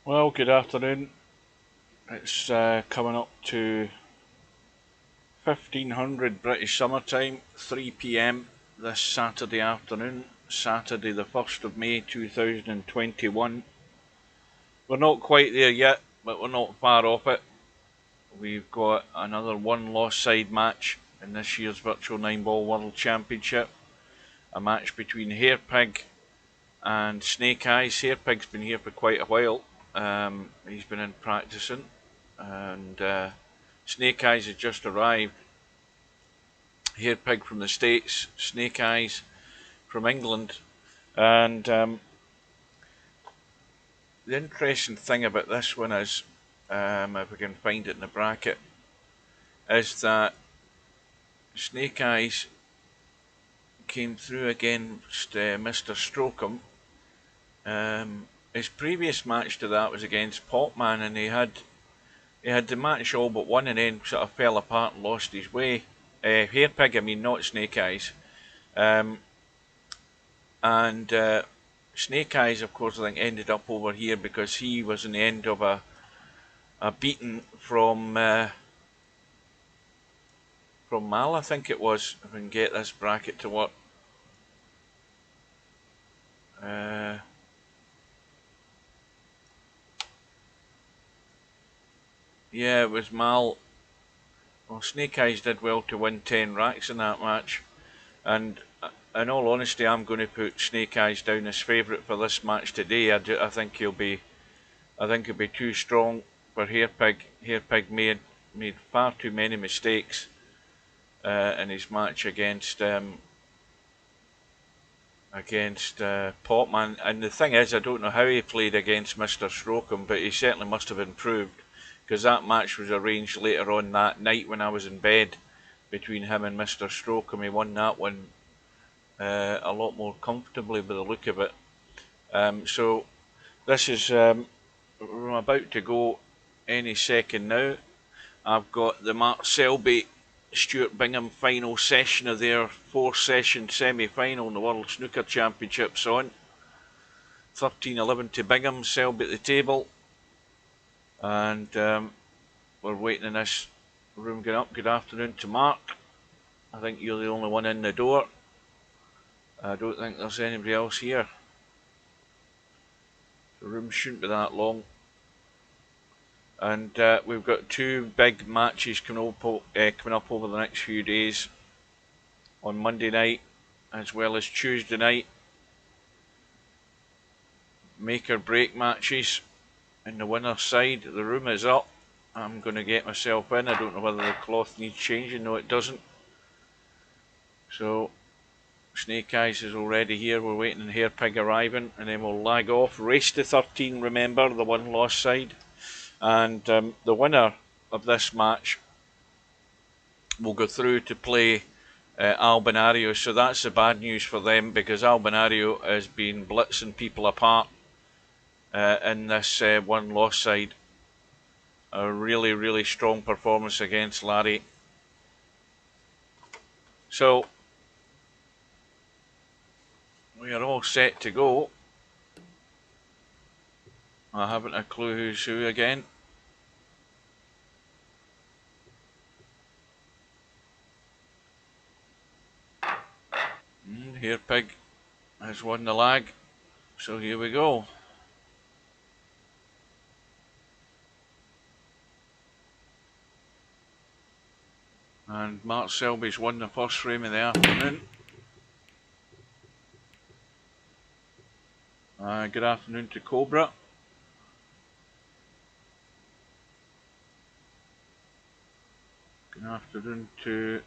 Well, good afternoon. It's coming up to 1500 British summertime, 3 p.m. this Saturday afternoon, Saturday the 1st of May 2021. We're not quite there yet, but we're not far off it. We've got another one loss side match in this year's Virtual 9 Ball World Championship. A match between Hairpig and Snake Eyes. Hairpig's been here for quite a while. He's been in practicing, and Snake Eyes has just arrived. Hairpig from the States, Snake Eyes from England. And the interesting thing about this one is, if we can find it in the bracket, is that Snake Eyes came through against Mr. Strocum. His previous match to that was against Popman, and he had the match all but won, and then sort of fell apart and lost his way. Hairpig, I mean, not Snake Eyes. And Snake Eyes, of course, I think ended up over here because he was in the end of a beating from Mal, I think it was, if I can get this bracket to work. Yeah, it was Mal. Well, Snake Eyes did well to win 10 racks in that match, and in all honesty, I'm going to put Snake Eyes down as favourite for this match today. I think he'll be too strong for Hairpig. Hairpig made far too many mistakes in his match against Popman. And the thing is, I don't know how he played against Mr. Strocum, but he certainly must have improved, because that match was arranged later on that night when I was in bed between him and Mr. Strocum. He won that one a lot more comfortably by the look of it. So this is we're about to go any second now. I've got the Mark Selby Stuart Bingham final session of their 4-session semi-final in the World Snooker Championships on. 13-11 to Bingham, Selby at the table. And we're waiting in this room going up. Good afternoon to Mark. I think you're the only one in the door. I don't think there's anybody else here. The room shouldn't be that long. And we've got two big matches coming up over the next few days. On Monday night as well as Tuesday night. Make or break matches in the winner's side. The room is up. I'm going to get myself in. I don't know whether the cloth needs changing. No, it doesn't. So Snake Eyes is already here. We're waiting on Hairpig arriving, and then we'll lag off. Race to 13, remember, the one loss side. And the winner of this match will go through to play Albinario. So that's the bad news for them, because Albinario has been blitzing people apart in this one loss side. A really, really strong performance against Larry. So we are all set to go. I haven't a clue who's who again. Hairpig has won the lag, so here we go. And Mark Selby's won the first frame of the afternoon. Good afternoon to Cobra. Good afternoon to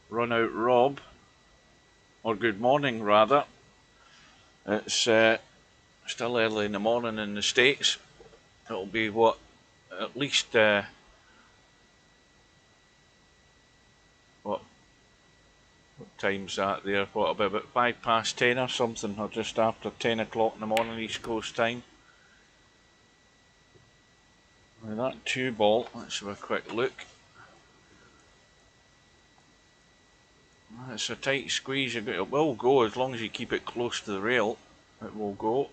Run Out Rob, or good morning rather. It's still early in the morning in the States. It'll be what, at least what time's that there? What, about 10 or something, or just after 10 o'clock in the morning East Coast time. Now that 2-ball, let's have a quick look. It's a tight squeeze. It will go as long as you keep it close to the rail. It will go.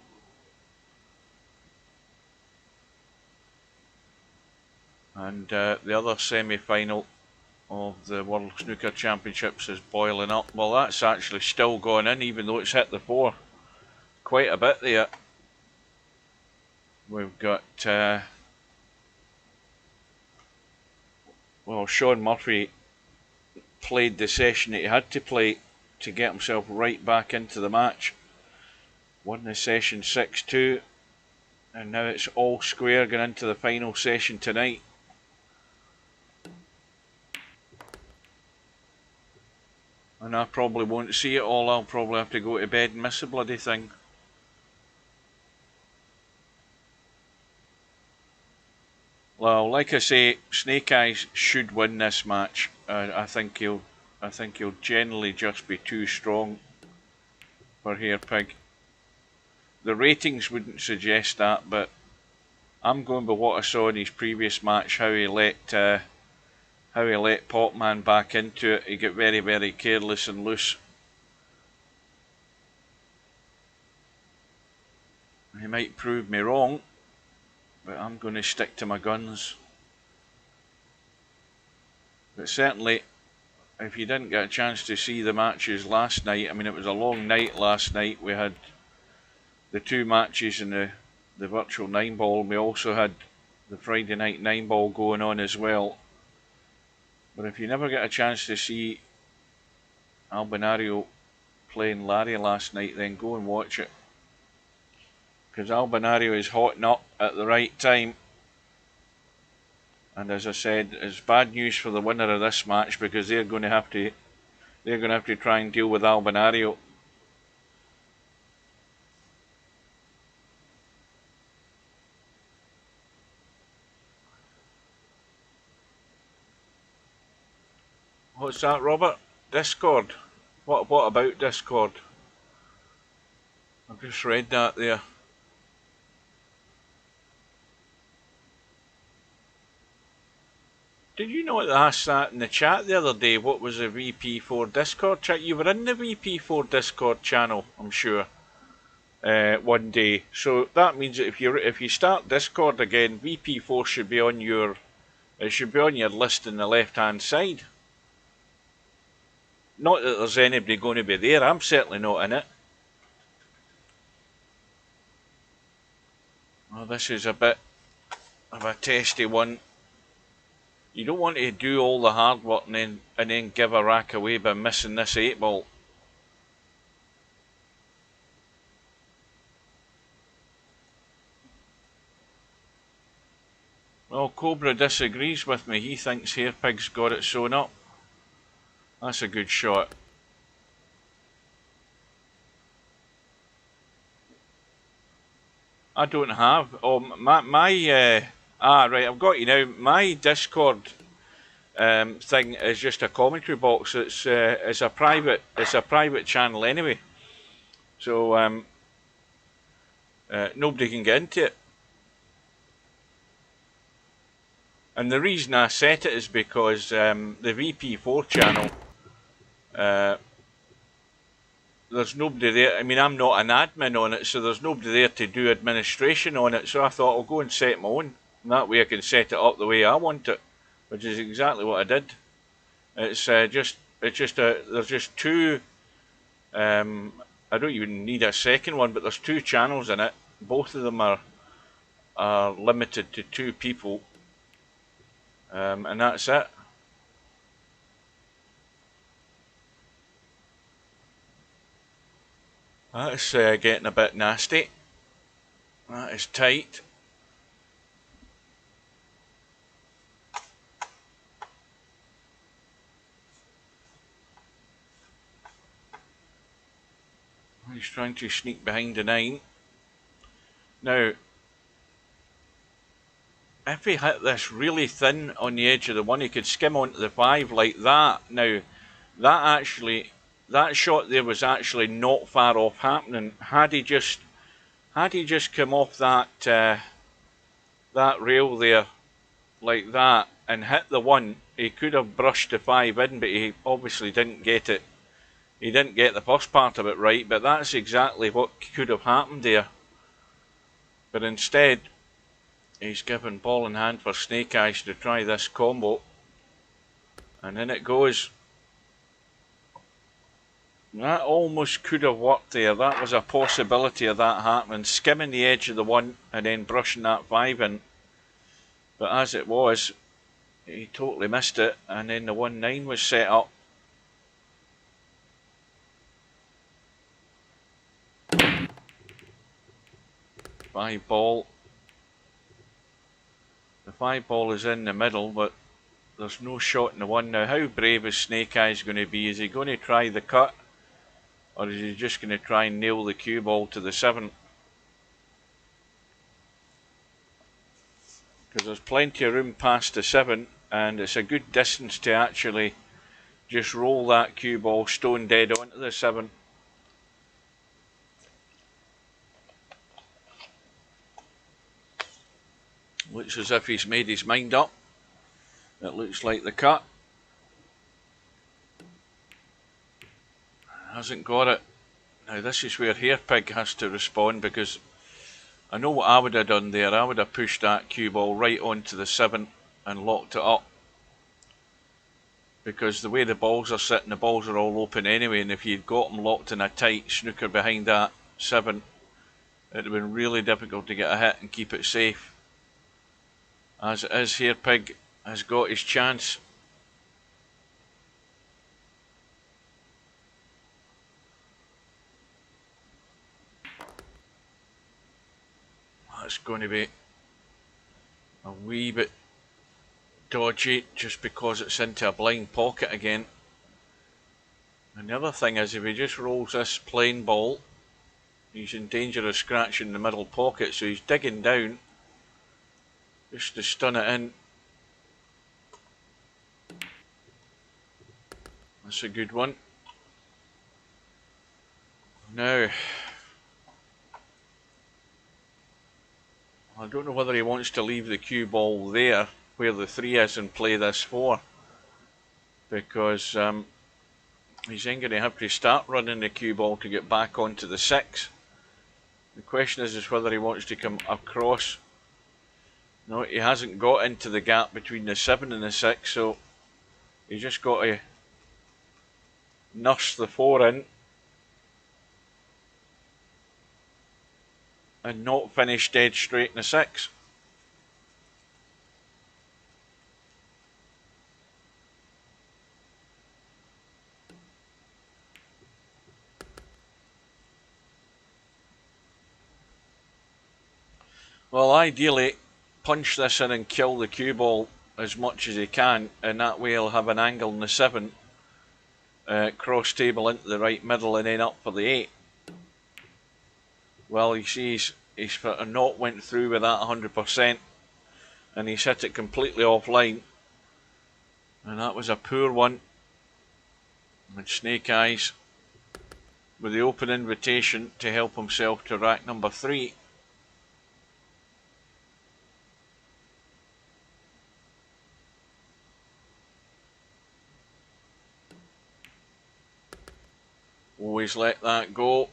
And the other semi-final of the World Snooker Championships is boiling up. Well, that's actually still going in, even though it's hit the 4. Quite a bit there. We've got, well, Sean Murphy played the session that he had to play to get himself right back into the match. Won the session 6-2, and now it's all square going into the final session tonight. And I probably won't see it all. I'll probably have to go to bed and miss the bloody thing. Well, like I say, Snake Eyes should win this match. I think he'll generally just be too strong for Hairpig. The ratings wouldn't suggest that, but I'm going by what I saw in his previous match. How he let Popman back into it. He got very, very careless and loose. He might prove me wrong, but I'm going to stick to my guns. But certainly, if you didn't get a chance to see the matches last night, I mean, it was a long night last night. We had the 2 matches in the virtual 9-ball. We also had the Friday night 9-ball going on as well. But if you never get a chance to see Albinario playing Larry last night, then go and watch it. Because Albinario is hotting up at the right time. And as I said, it's bad news for the winner of this match, because they're going to have to try and deal with Albinario. What's that, Robert? Discord? What about Discord? I've just read that there. Did you know I asked that in the chat the other day? What was a VP4 Discord chat? You were in the VP4 Discord channel, I'm sure, one day. So that means that if you start Discord again, VP4 should be on your list in the left hand side. Not that there's anybody going to be there. I'm certainly not in it. Well, this is a bit of a testy one. You don't want to do all the hard work and then give a rack away by missing this 8-ball. Well, Cobra disagrees with me. He thinks Hairpig's got it sewn up. That's a good shot. I don't have. Oh, right, I've got you now. My Discord thing is just a commentary box. It's a private channel anyway, so nobody can get into it. And the reason I set it is because the VP4 channel, there's nobody there. I mean, I'm not an admin on it, so there's nobody there to do administration on it. So I thought I'll go and set my own, and that way I can set it up the way I want it, which is exactly what I did. There's just 2. I don't even need a second one, but there's 2 channels in it. Both of them are limited to 2 people, and that's it. That's getting a bit nasty. That is tight. He's trying to sneak behind the 9. Now, if he hit this really thin on the edge of the 1, he could skim onto the 5 like that. Now, that shot there was actually not far off happening. Had he just come off that rail there like that and hit the 1, he could have brushed the 5 in, but he obviously didn't get it. He didn't get the first part of it right, but that's exactly what could have happened there. But instead, He's given ball in hand for Snake Eyes to try this combo. And in it goes. That almost could have worked there. That was a possibility of that happening. Skimming the edge of the 1 and then brushing that 5 in. But as it was, he totally missed it. And then the 1-9 was set up. Five ball. The 5 ball is in the middle, but there's no shot in the 1 now. How brave is Snake Eyes going to be? Is he going to try the cut? Or is he just going to try and nail the cue ball to the 7? Because there's plenty of room past the 7, and it's a good distance to actually just roll that cue ball stone dead onto the 7. Looks as if he's made his mind up. It looks like the cut. Hasn't got it. Now this is where Hairpig has to respond, because I know what I would have done there. I would have pushed that cue ball right onto the 7 and locked it up. Because the way the balls are sitting, the balls are all open anyway, and if you'd got them locked in a tight snooker behind that 7, it would have been really difficult to get a hit and keep it safe. As it is, Hairpig has got his chance. That's going to be a wee bit dodgy just because it's into a blind pocket again. And the other thing is, if he just rolls this plain ball, he's in danger of scratching the middle pocket, so he's digging down just to stun it in. That's a good one. Now, I don't know whether he wants to leave the cue ball there where the 3 is and play this 4, because he's then going to have to start running the cue ball to get back onto the 6. The question is whether he wants to come across. No, he hasn't got into the gap between the 7 and the 6, so he's just got to nurse the 4 in and not finish dead straight in the 6. Well, ideally, punch this in and kill the cue ball as much as he can, and that way he'll have an angle in the 7, cross table into the right middle and then up for the 8. Well, you see he's not went through with that 100%, and he's hit it completely offline, and that was a poor one. And Snake Eyes with the open invitation to help himself to rack number 3. Always let that go.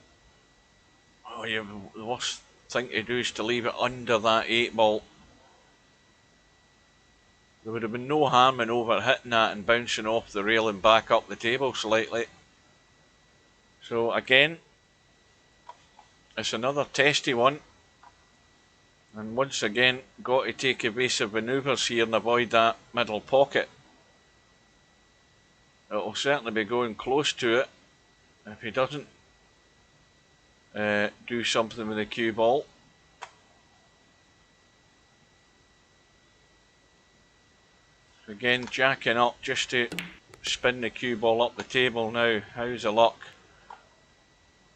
Oh, the worst thing to do is to leave it under that 8 ball. There would have been no harm in over hitting that and bouncing off the rail and back up the table slightly. So again, it's another testy one. And once again, got to take evasive manoeuvres here and avoid that middle pocket. It'll certainly be going close to it if he doesn't do something with the cue ball. Again, jacking up just to spin the cue ball up the table now. How's the luck?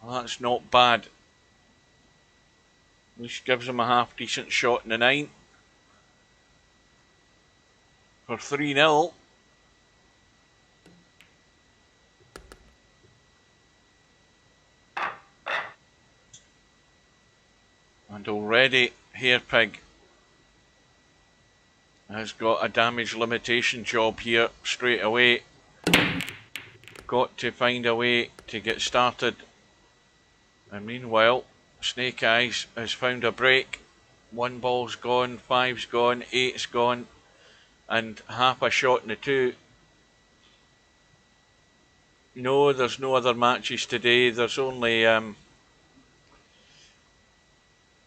Well, that's not bad. At least gives him a half decent shot in the 9. For 3-0. And already Hairpig has got a damage limitation job here straight away. Got to find a way to get started. And meanwhile, Snake Eyes has found a break. 1 ball's gone, 5's gone, 8's gone, and half a shot in the 2. No, there's no other matches today. There's only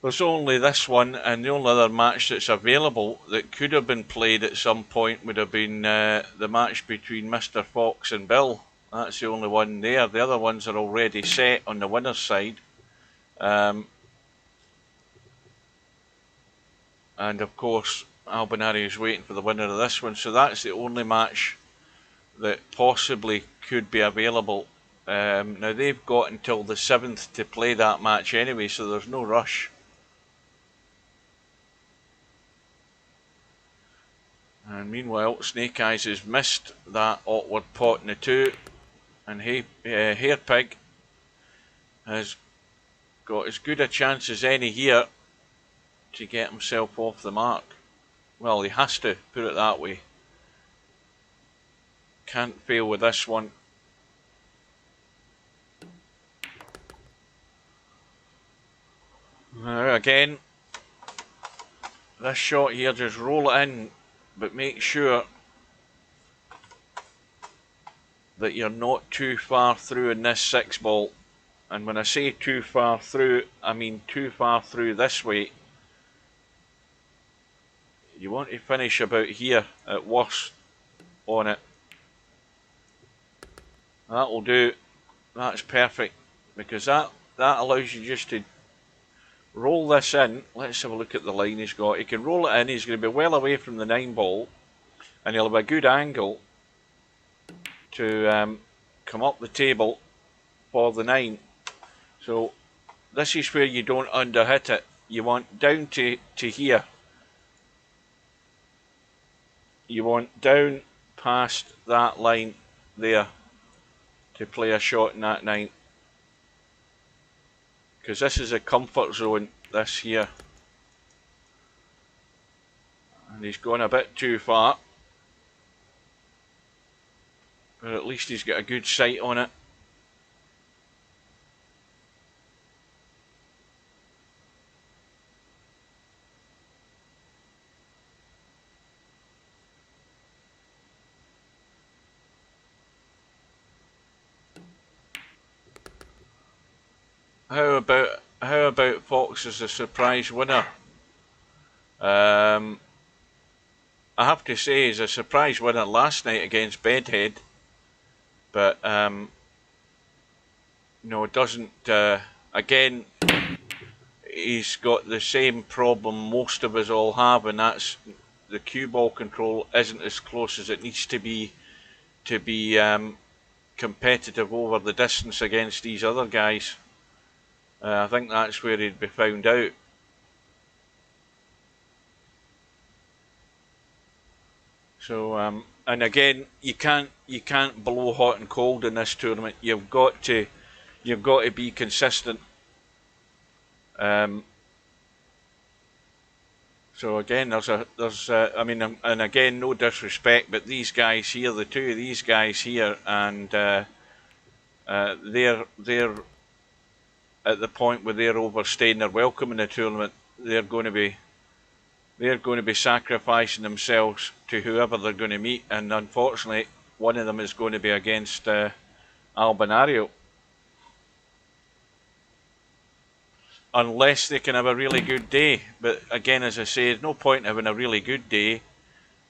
this one, and the only other match that's available that could have been played at some point would have been the match between Mr. Fox and Bill. That's the only one there. The other ones are already set on the winner's side. And of course, Albinario is waiting for the winner of this one. So that's the only match that possibly could be available. Now they've got until the 7th to play that match anyway, so there's no rush. And meanwhile, Snake Eyes has missed that awkward pot in the 2, and Hairpig has got as good a chance as any here to get himself off the mark. Well, he has to, put it that way. Can't fail with this one. Now again, this shot here, just roll it in, but make sure that you're not too far through in this 6 ball. And when I say too far through, I mean too far through this way. You want to finish about here at worst on it. That'll do. That's perfect, because that allows you just to roll this in. Let's have a look at the line he's got. He can roll it in. He's going to be well away from the 9 ball, and he'll have a good angle to come up the table for the 9. So this is where you don't underhit it. You want down to here. You want down past that line there to play a shot in that 9. Because this is a comfort zone, this here. And he's gone a bit too far. But at least he's got a good sight on it. How about Fox as a surprise winner? I have to say he's a surprise winner last night against Bedhead, but no, it doesn't. Again, he's got the same problem most of us all have, and that's the cue ball control isn't as close as it needs to be competitive over the distance against these other guys. I think that's where he'd be found out. So and again, you can't blow hot and cold in this tournament. You've got to be consistent. So again, I mean, and again, no disrespect, but these guys here, the 2 of these guys here, and they're at the point where they're overstaying their welcome in the tournament. They're going to be sacrificing themselves to whoever they're going to meet, and unfortunately, one of them is going to be against Albinario. Unless they can have a really good day. But again, as I say, there's no point in having a really good day.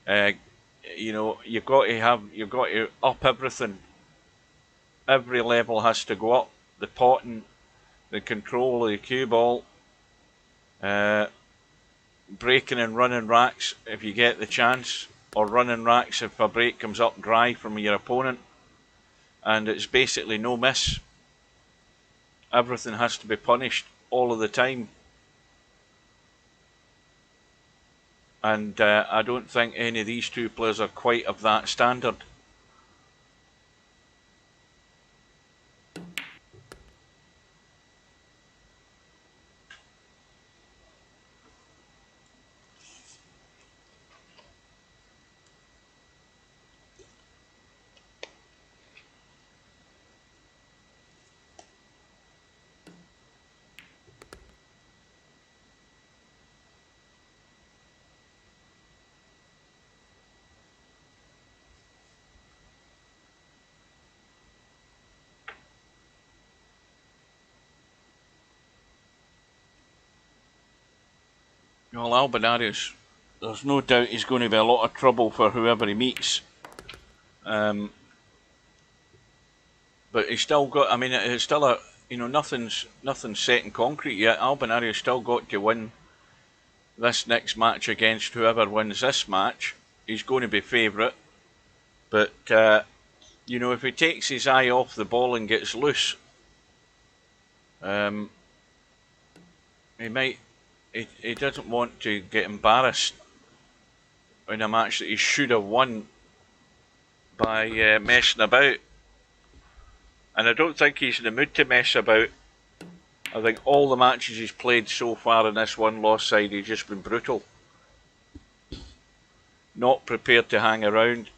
You know, you've got to up everything. Every level has to go up. The potting, the control of the cue ball, breaking and running racks if you get the chance, or running racks if a break comes up dry from your opponent. And it's basically no miss. Everything has to be punished all of the time. And I don't think any of these 2 players are quite of that standard. Well, Albinarius, there's no doubt he's going to be a lot of trouble for whoever he meets. But he's still got, I mean, it's still a, nothing's set in concrete yet. Albinarius still got to win this next match against whoever wins this match. He's going to be favourite. But, if he takes his eye off the ball and gets loose, he doesn't want to get embarrassed in a match that he should have won by messing about. And I don't think he's in the mood to mess about. I think all the matches he's played so far in this one-loss side, he's just been brutal. Not prepared to hang around.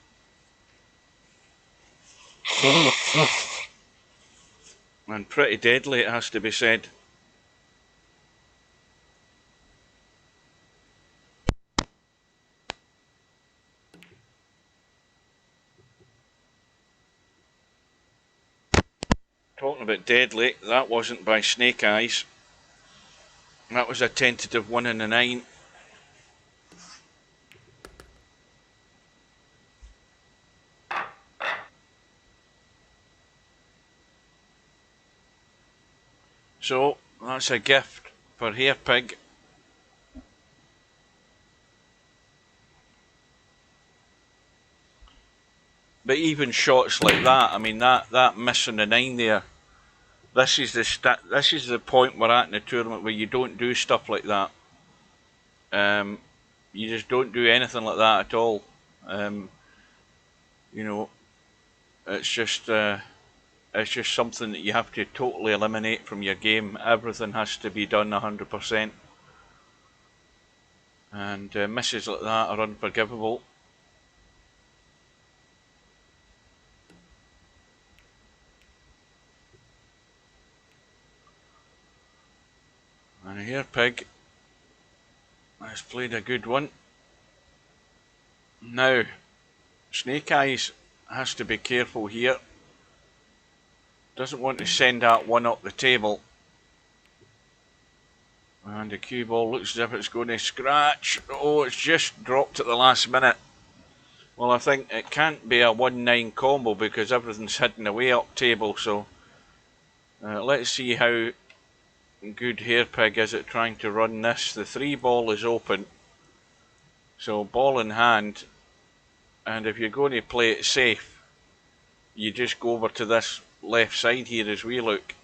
And pretty deadly, it has to be said. Talking about deadly, that wasn't by Snake Eyes. That was a tentative 1 in the 9. So, that's a gift for Hairpig. But even shots like that, I mean, that missing the 9 there, this is the point we're at in the tournament where you don't do stuff like that. You just don't do anything like that at all. It's just something that you have to totally eliminate from your game. Everything has to be done 100%. And misses like that are unforgivable. And Hairpig has played a good one. Now, Snake Eyes has to be careful here. Doesn't want to send that one up the table. And the cue ball looks as if it's going to scratch. Oh, it's just dropped at the last minute. Well, I think it can't be a 1-9 combo because everything's hidden away up table. So let's see how good Hairpig is at trying to run this. The 3 ball is open. So ball in hand. And if you're going to play it safe, you just go over to this left side here as we look.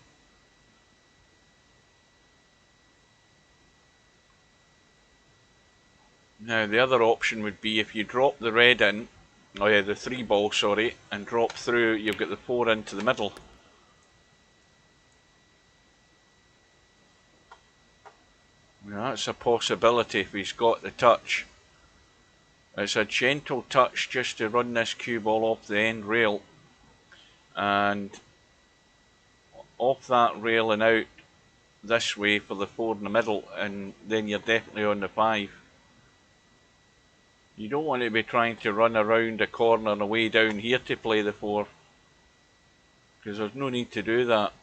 Now the other option would be if you drop the red in, the 3 ball, sorry, and drop through, you've got the 4 into the middle. Now that's a possibility if he's got the touch. It's a gentle touch just to run this cue ball off the end rail. And off that rail and out this way for the 4 in the middle, and then you're definitely on the 5. You don't want to be trying to run around a corner and away down here to play the 4, because there's no need to do that.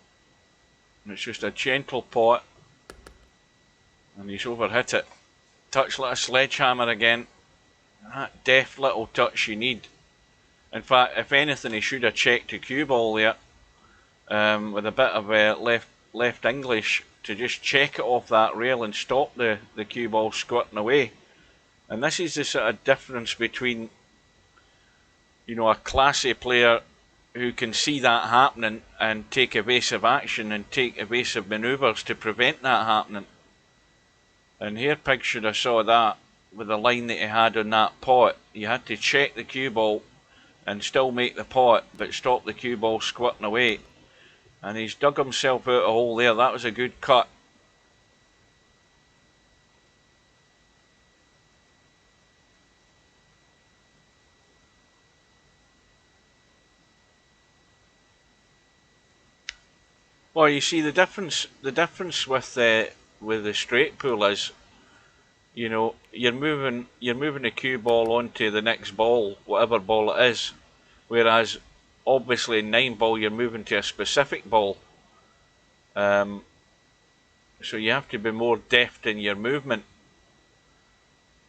It's just a gentle pot, and he's overhit it. Touch like a sledgehammer again. That deft little touch you need. In fact, if anything, he should have checked the cue ball there with a bit of left English to just check it off that rail and stop the cue ball squirting away. And this is the sort of difference between, a classy player who can see that happening and take evasive action and take evasive manoeuvres to prevent that happening. And Hairpig should have saw that with the line that he had on that pot. You had to check the cue ball and still make the pot, but stop the cue ball squirting away. And he's dug himself out a hole there. That was a good cut. Well, you see the difference with the straight pool is, you're moving the cue ball onto the next ball, whatever ball it is, whereas obviously in 9 ball you're moving to a specific ball. So you have to be more deft in your movement.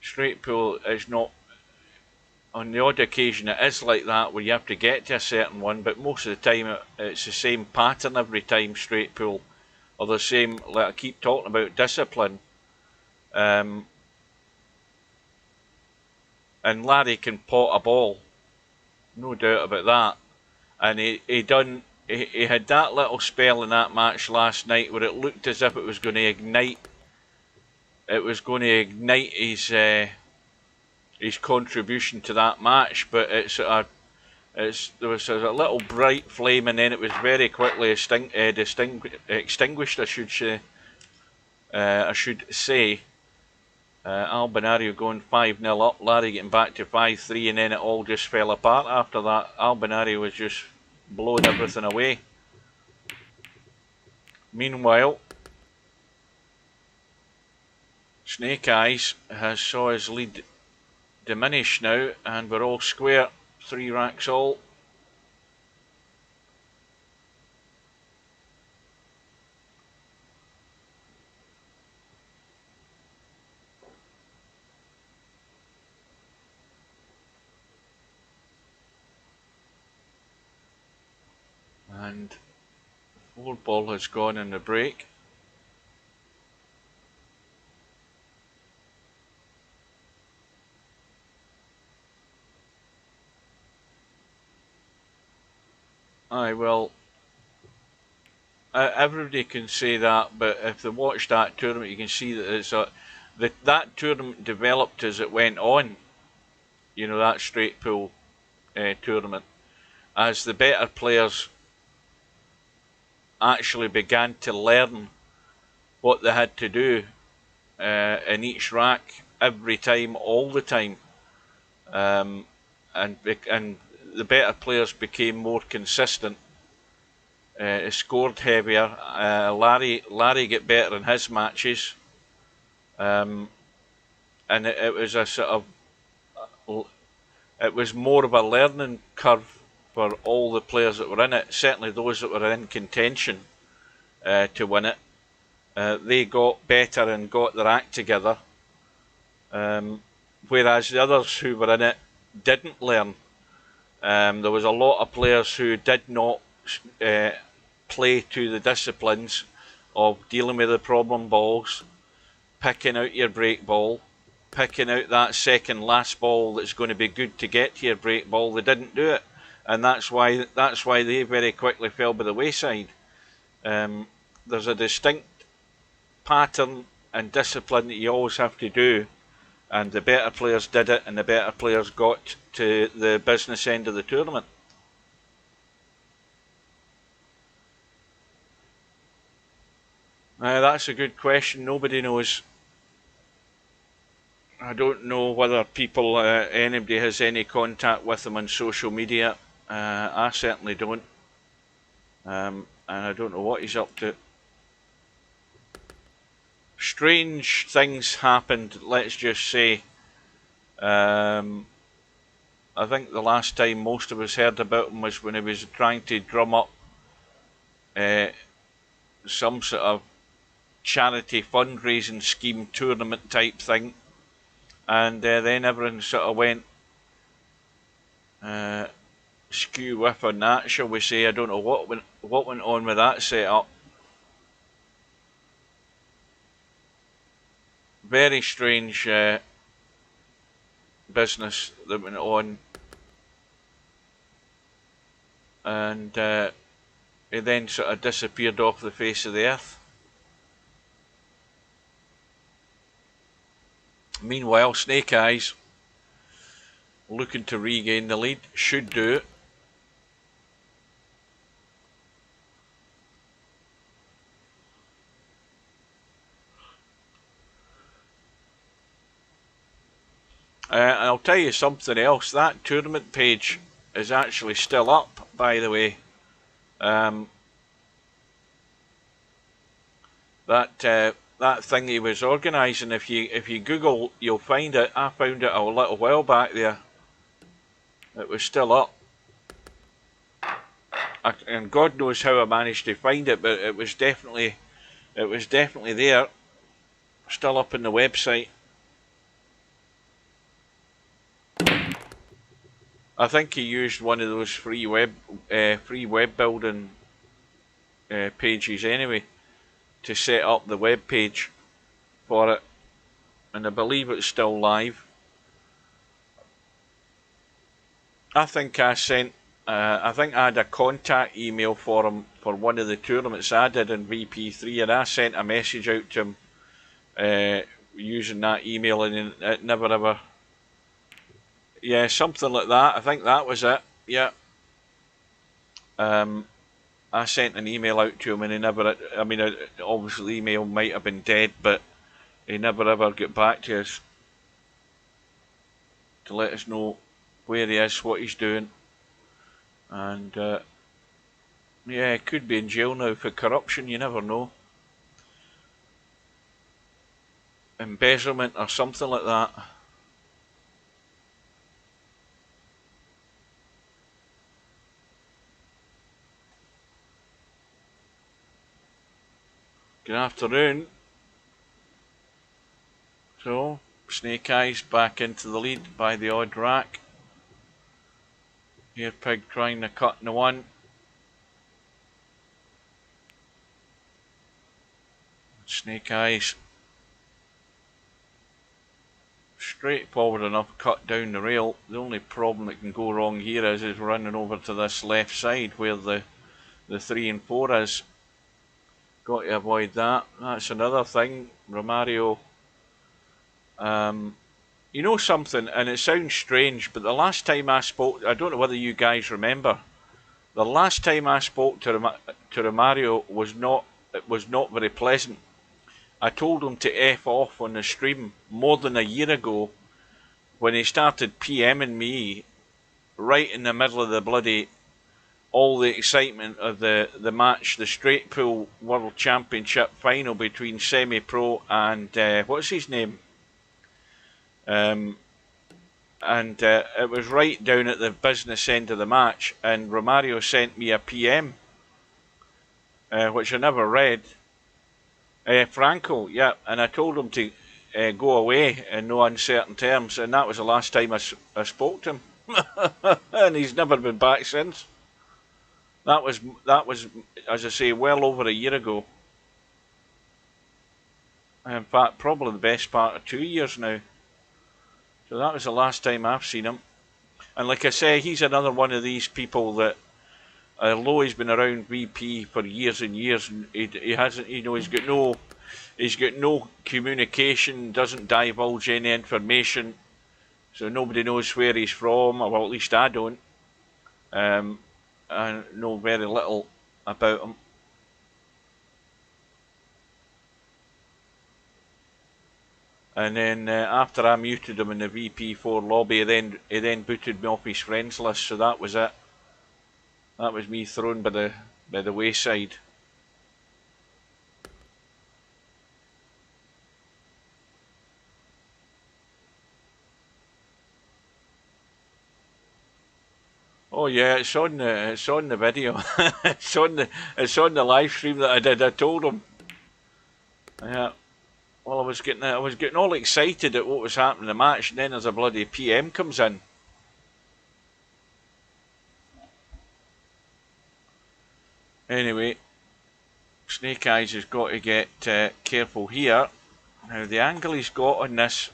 Straight pull is not, on the odd occasion it is like that where you have to get to a certain one, but most of the time it's the same pattern every time, straight pull, or the same, like I keep talking about, discipline. And Larry can pot a ball, no doubt about that. And he had that little spell in that match last night where it looked as if it was going to ignite. It was going to ignite his contribution to that match, but there was a little bright flame, and then it was very quickly extinguished. I should say. Albinario going 5-0 up, Larry getting back to 5-3, and then it all just fell apart after that. Albinario was just blowing everything away. Meanwhile, Snake Eyes has saw his lead diminish now, and we're all square, 3 racks all. And 4 ball has gone in the break. Aye, well, everybody can say that, but if they watch that tournament, you can see that that tournament developed as it went on. You know, that straight pull tournament, as the better players actually began to learn what they had to do in each rack every time, all the time, and the better players became more consistent, scored heavier. Larry get better in his matches, and it was a sort of, it was more of a learning curve for all the players that were in it. Certainly those that were in contention to win it. They got better and got their act together, whereas the others who were in it didn't learn. There was a lot of players who did not play to the disciplines of dealing with the problem balls, picking out your break ball, picking out that second last ball that's going to be good to get to your break ball. They didn't do it, and that's why they very quickly fell by the wayside. There's a distinct pattern and discipline that you always have to do, and the better players did it, and the better players got to the business end of the tournament. That's a good question. Nobody knows. I don't know whether people, anybody has any contact with him on social media. I certainly don't. And I don't know what he's up to. Strange things happened, let's just say. I think the last time most of us heard about him was when he was trying to drum up some sort of charity fundraising scheme tournament type thing, and then everyone sort of went skew whiff on that, shall we say. I don't know what went on with that setup. Very strange business that went on, and he then sort of disappeared off the face of the earth. Meanwhile, Snake Eyes looking to regain the lead, should do it. I'll tell you something else, that tournament page is actually still up, by the way. That thing he was organising, if you Google, you'll find it. I found it a little while back there. It was still up. And God knows how I managed to find it, but it was definitely there. Still up on the website. I think he used one of those free web building pages anyway to set up the web page for it, and I believe it's still live. I think I sent. I think I had a contact email for him for one of the tournaments I did in VP3, and I sent a message out to him using that email, and it never ever. Yeah, something like that. I think that was it. Yeah. I sent an email out to him, and he never. I mean, obviously, the email might have been dead, but he never ever got back to us to let us know where he is, what he's doing, and yeah, he could be in jail now for corruption. You never know, embezzlement or something like that. Good afternoon. So, Snake Eyes back into the lead by the odd rack. Hairpig trying to cut in the one. Snake Eyes straightforward enough, cut down the rail. The only problem that can go wrong here is running over to this left side where the 3 and 4 is. Got to avoid that. That's another thing. Romario, you know something, and it sounds strange, but the last time I spoke, I don't know whether you guys remember, the last time I spoke to Romario was not very pleasant. I told him to F off on the stream more than a year ago when he started PMing me right in the middle of the bloody all the excitement of the match, the straight pool world championship final between semi-pro and what's his name, and it was right down at the business end of the match, and Romario sent me a PM which I never read. Franco, yeah, and I told him to go away in no uncertain terms, and that was the last time I spoke to him. And he's never been back since. That was, as I say, well over a year ago. In fact, probably the best part of 2 years now. So that was the last time I've seen him. And like I say, he's another one of these people that, although he's been around VP for years and years, and he hasn't, you know, he's got no communication, doesn't divulge any information, so nobody knows where he's from, or well, at least I don't. I know very little about him. And then after I muted him in the VP4 lobby, he then booted me off his friends list, so that was it. That was me thrown by the wayside. Oh yeah, it's on the video. it's on the live stream that I did. I told him. Yeah. Well, I was getting all excited at what was happening in the match, and then there's a bloody PM comes in. Anyway, Snake Eyes has got to get careful here. Now the angle he's got on this,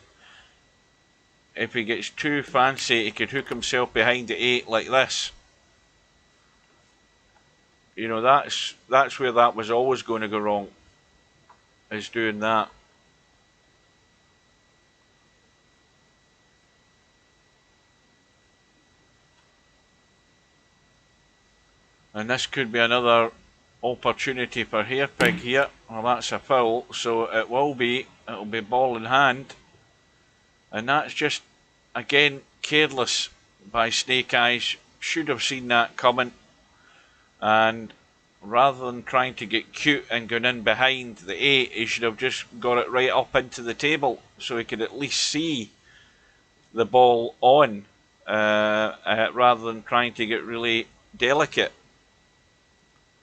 if he gets too fancy, he could hook himself behind the 8 like this. You know, that's where that was always going to go wrong, is doing that. And this could be another opportunity for Hairpig here. Well, that's a foul, so it'll be ball in hand. And that's just, again, careless by Snake Eyes. Should have seen that coming. And rather than trying to get cute and going in behind the 8, he should have just got it right up into the table so he could at least see the ball on, rather than trying to get really delicate,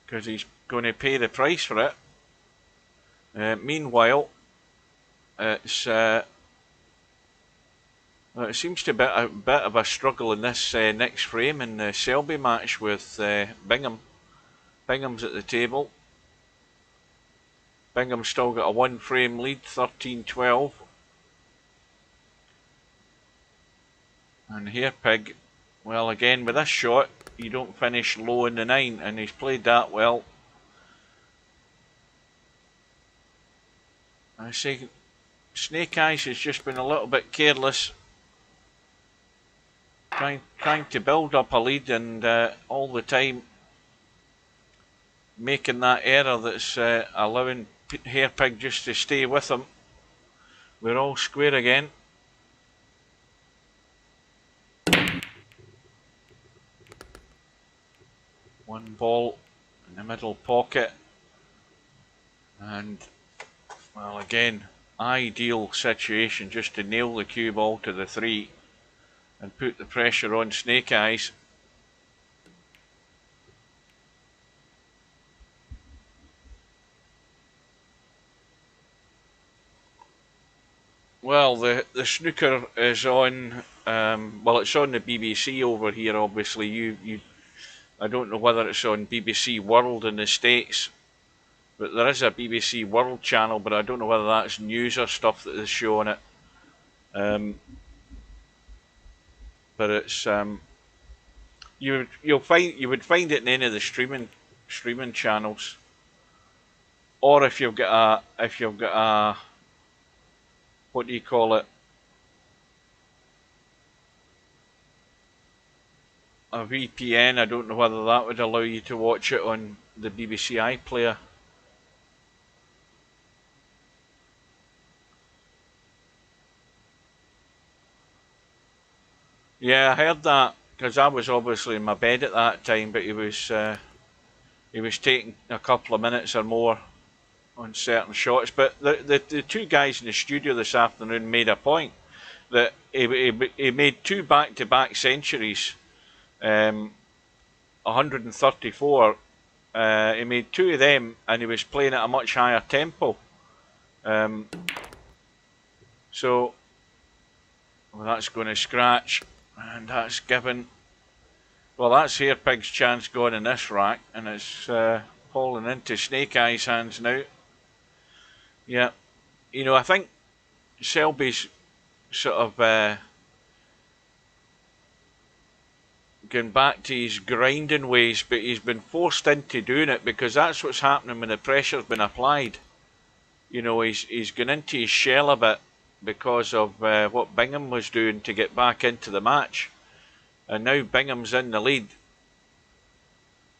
because he's going to pay the price for it. Meanwhile, it's Well, it seems to be a bit of a struggle in this next frame in the Selby match with Bingham. Bingham's at the table. Bingham's still got a 1 frame lead, 13-12. And hairpig, well, again with this shot, you don't finish low in the 9, and he's played that well. I say Snake Eyes has just been a little bit careless, trying to build up a lead, and all the time making that error that's allowing hairpig just to stay with him. We're all square again. One ball in the middle pocket, and well, again, ideal situation just to nail the cue ball to the 3 and put the pressure on Snake Eyes. Well, the snooker is on. Well, it's on the BBC over here. Obviously, I don't know whether it's on BBC World in the States, but there is a BBC World channel. But I don't know whether that's news or stuff that is showing it. But it's you would find it in any of the streaming channels, or if you've got a what do you call it? A VPN. I don't know whether that would allow you to watch it on the BBC iPlayer. Yeah, I heard that because I was obviously in my bed at that time, but he was taking a couple of minutes or more on certain shots. But the two guys in the studio this afternoon made a point that he made 2 back-to-back centuries, 134. He made 2 of them, and he was playing at a much higher tempo. So well, that's going to scratch, and that's given. Well, that's hairpig's chance gone in this rack, and it's falling into Snake Eyes' hands now. Yeah, you know, I think Selby's sort of going back to his grinding ways, but he's been forced into doing it because that's what's happening when the pressure's been applied. You know, he's gone into his shell a bit because of what Bingham was doing to get back into the match, and now Bingham's in the lead.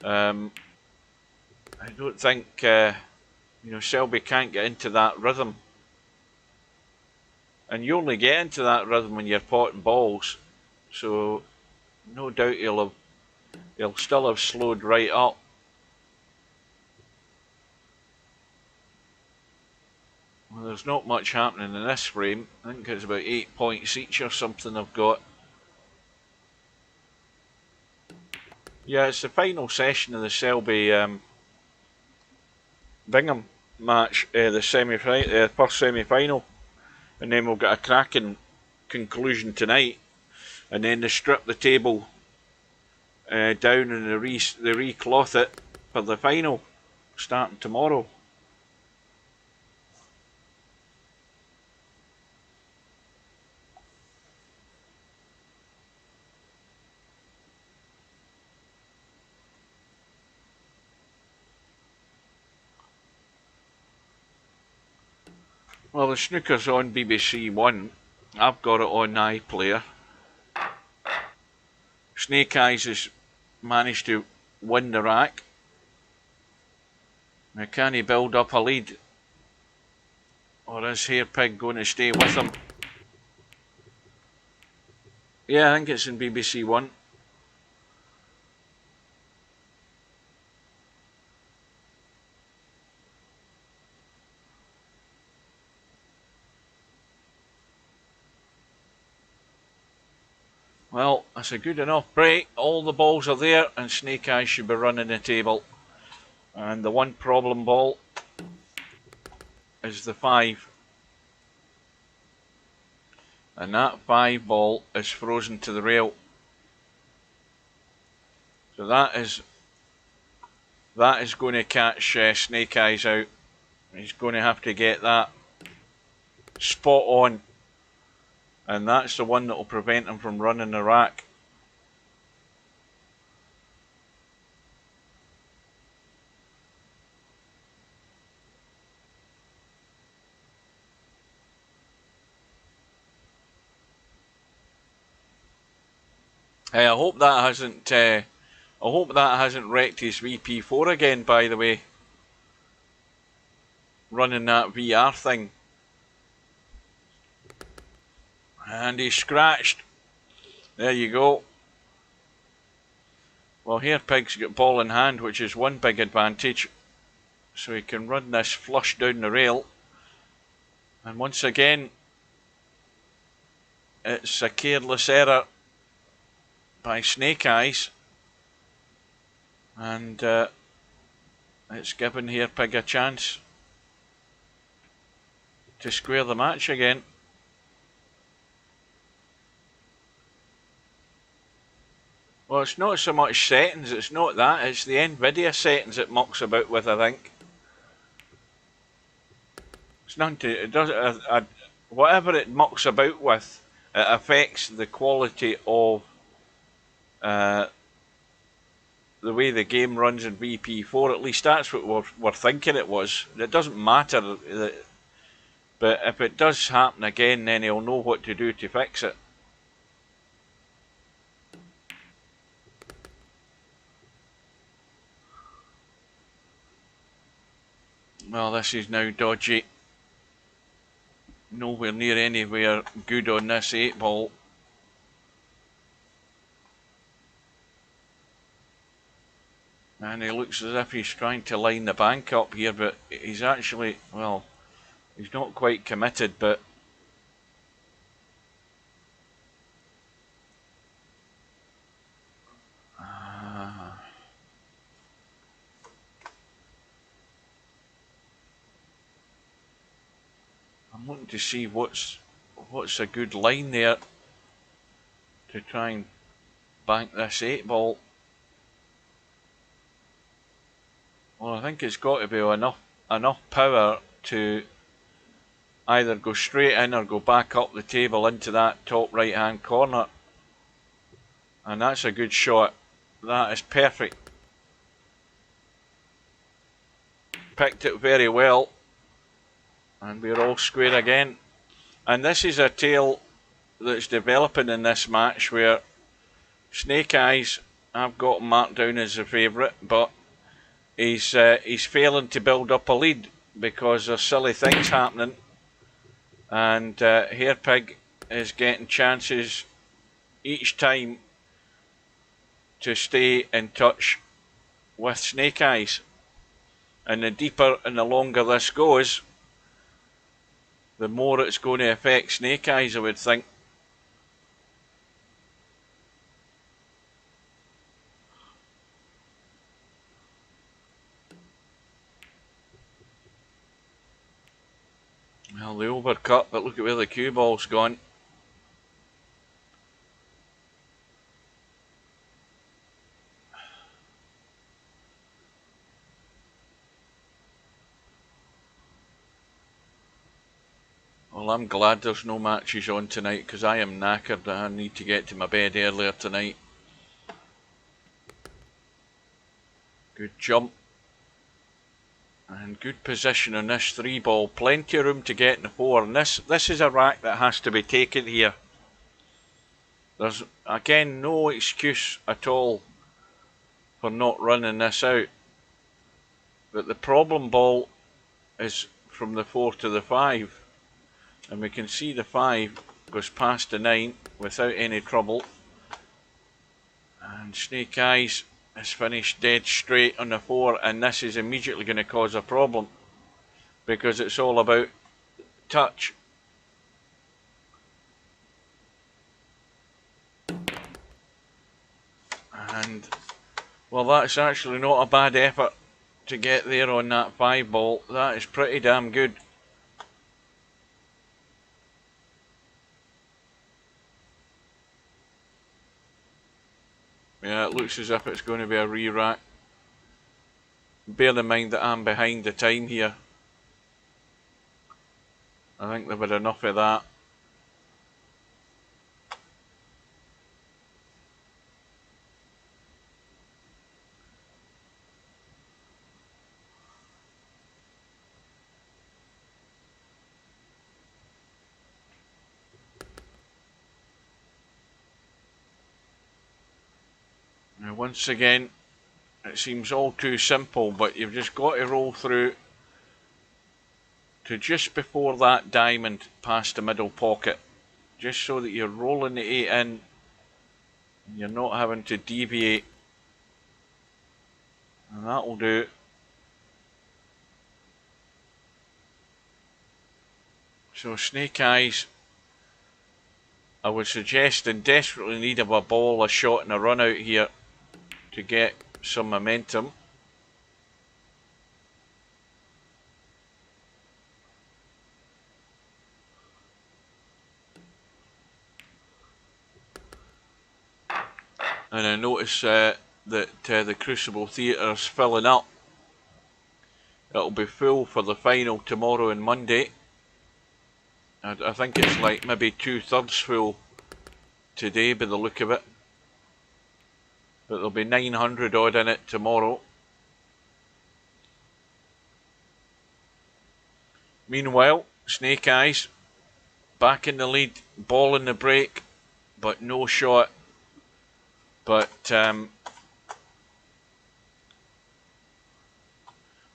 I don't think you know, Selby can't get into that rhythm, and you only get into that rhythm when you're potting balls. So no doubt he'll still have slowed right up. Well, there's not much happening in this frame. I think it's about 8 points each or something I've got. Yeah, it's the final session of the Selby Bingham match, the first semi-final, and then we'll get a cracking conclusion tonight, and then they strip the table down and they recloth it for the final starting tomorrow. Well, the snooker's on BBC One. I've got it on iPlayer. Snake Eyes has managed to win the rack. Now, can he build up a lead? Or is hairpig going to stay with him? Yeah, I think it's in BBC One. Well, that's a good enough break. All the balls are there, and Snake Eyes should be running the table. And the one problem ball is the 5. And that 5 ball is frozen to the rail. So that is going to catch Snake Eyes out. He's going to have to get that spot on. And that's the one that will prevent him from running the rack. Hey, I hope that hasn't wrecked his VP4 again, by the way. Running that VR thing. And he scratched. There you go. Well, hairpig's got ball in hand, which is one big advantage. So he can run this flush down the rail. And once again, it's a careless error by Snake Eyes. And it's given hairpig a chance to square the match again. Well, it's not so much settings, it's not that, it's the NVIDIA settings it mucks about with, I think. It's nothing to, it does, whatever it mucks about with, it affects the quality of the way the game runs in VP4. At least that's what we're thinking it was. It doesn't matter, but if it does happen again, then he'll know what to do to fix it. Well, this is now dodgy. Nowhere near anywhere good on this 8 ball. And he looks as if he's trying to line the bank up here, but he's actually, well, he's not quite committed, but I'm looking to see what's a good line there to try and bank this 8 ball. Well, I think it's got to be enough power to either go straight in or go back up the table into that top right hand corner. And that's a good shot. That is perfect. Picked it very well. And we're all square again. And this is a tale that's developing in this match where Snake Eyes, I've got him marked down as a favourite, but he's failing to build up a lead because there's silly things happening. And hairpig is getting chances each time to stay in touch with Snake Eyes. And the deeper and the longer this goes, the more it's going to affect Snake Eyes, I would think. Well, the overcut, but look at where the cue ball's gone. Well, I'm glad there's no matches on tonight because I am knackered and I need to get to my bed earlier tonight. Good jump. And good position on this 3 ball. Plenty of room to get in the 4. And this is a rack that has to be taken here. There's, again, no excuse at all for not running this out. But the problem ball is from the 4 to the 5. And we can see the 5 goes past the 9 without any trouble. And Snake Eyes has finished dead straight on the 4, and this is immediately going to cause a problem because it's all about touch. And well, that's actually not a bad effort to get there on that 5 ball. That is pretty damn good. Yeah, it looks as if it's going to be a re-rack. Bear in mind that I'm behind the time here. I think they've had enough of that. Now once again, it seems all too simple, but you've just got to roll through to just before that diamond past the middle pocket, just so that you're rolling the 8 in, and you're not having to deviate, and that'll do. So Snake Eyes, I would suggest, in desperately need of a ball, a shot and a run out here to get some momentum. And I notice that the Crucible Theatre is filling up. It'll be full for the final tomorrow and Monday. I think it's like maybe 2/3 full today by the look of it. But there'll be 900 odd in it tomorrow. Meanwhile, Snake Eyes back in the lead, ball in the break, but no shot. But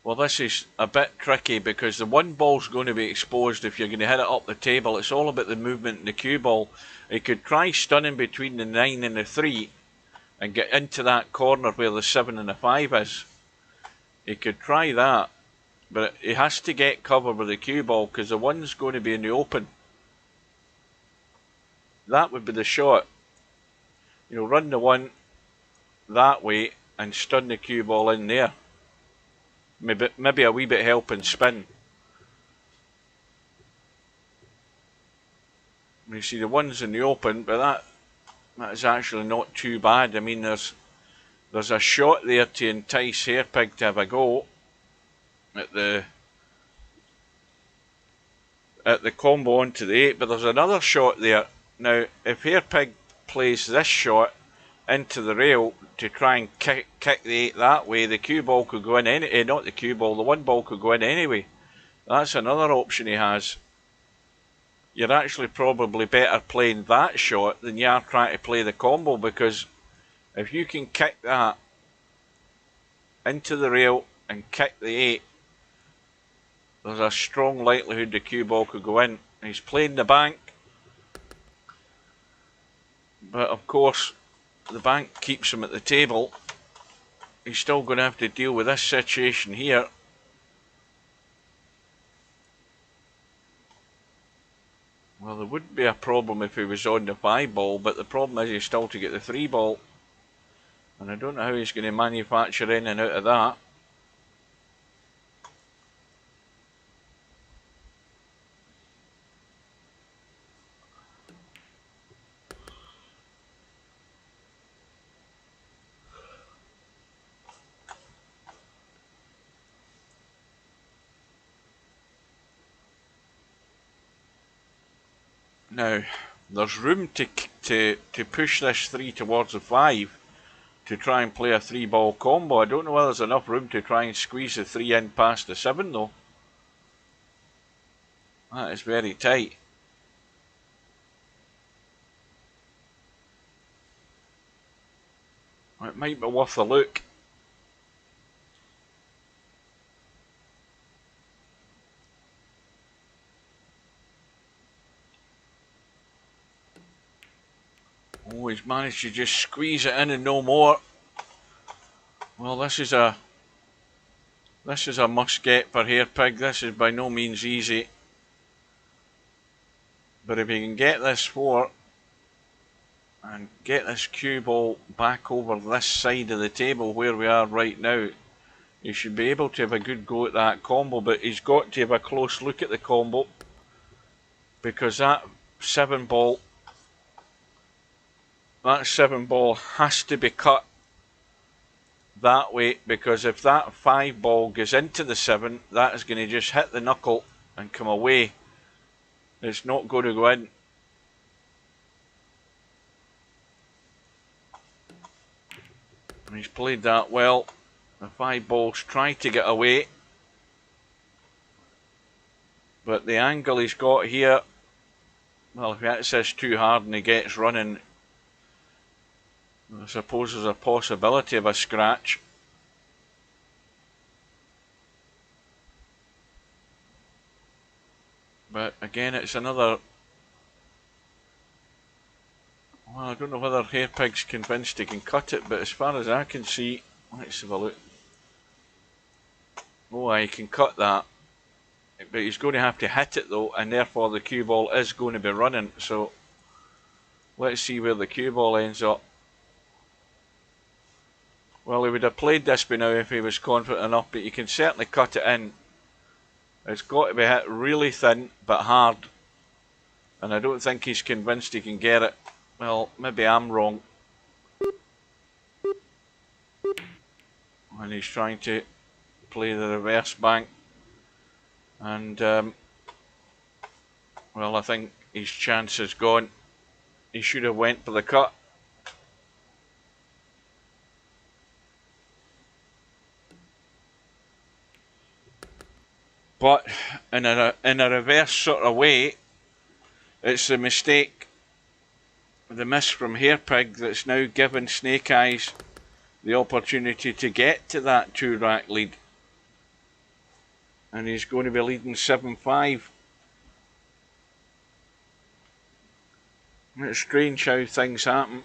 well, this is a bit tricky because the one ball's going to be exposed if you're going to hit it up the table. It's all about the movement in the cue ball. He could try stunning between the 9 and the 3 and get into that corner where the 7 and the 5 is. He could try that, but he has to get cover with the cue ball because the 1's going to be in the open. That would be the shot. You know, run the 1 that way and stun the cue ball in there. Maybe a wee bit help and spin. You see the 1's in the open, but that is actually not too bad. I mean, there's a shot there to entice Hairpig to have a go at the combo onto the 8, but there's another shot there. Now, if Hairpig plays this shot into the rail to try and kick the 8 that way, the cue ball could go in not the cue ball, the 1 ball could go in anyway. That's another option he has. You're actually probably better playing that shot than you are trying to play the combo, because if you can kick that into the rail and kick the 8, there's a strong likelihood the cue ball could go in. He's playing the bank, but of course the bank keeps him at the table. He's still going to have to deal with this situation here. Well, there wouldn't be a problem if he was on the 5 ball, but the problem is he's still to get the 3 ball. And I don't know how he's going to manufacture in and out of that. Now, there's room to push this 3 towards the 5 to try and play a 3 ball combo. I don't know whether there's enough room to try and squeeze the 3 in past the 7 though. That is very tight. It might be worth a look. Oh, he's managed to just squeeze it in and no more. Well, this is a must get for Hairpig. This is by no means easy. But if he can get this 4 and get this cue ball back over this side of the table where we are right now, he should be able to have a good go at that combo, but he's got to have a close look at the combo, because that 7 ball that 7 ball has to be cut that way, because if that 5 ball goes into the 7, that is going to just hit the knuckle and come away. It's not going to go in. And he's played that well. The 5 balls try to get away, but the angle he's got here, well, if he hits this too hard and he gets running, I suppose there's a possibility of a scratch. But again, it's another... Well, I don't know whether Hairpig's convinced he can cut it, but as far as I can see... Let's have a look. Oh, he can cut that. But he's going to have to hit it though, and therefore the cue ball is going to be running. So let's see where the cue ball ends up. Well, he would have played this by now if he was confident enough, but you can certainly cut it in. It's got to be hit really thin but hard, and I don't think he's convinced he can get it. Well, maybe I'm wrong. And he's trying to play the reverse bank, and well, I think his chance is gone. He should have went for the cut. But in a reverse sort of way, it's the mistake, the miss from Hairpig, that's now given Snake Eyes the opportunity to get to that 2-rack lead. And he's going to be leading 7-5. It's strange how things happen.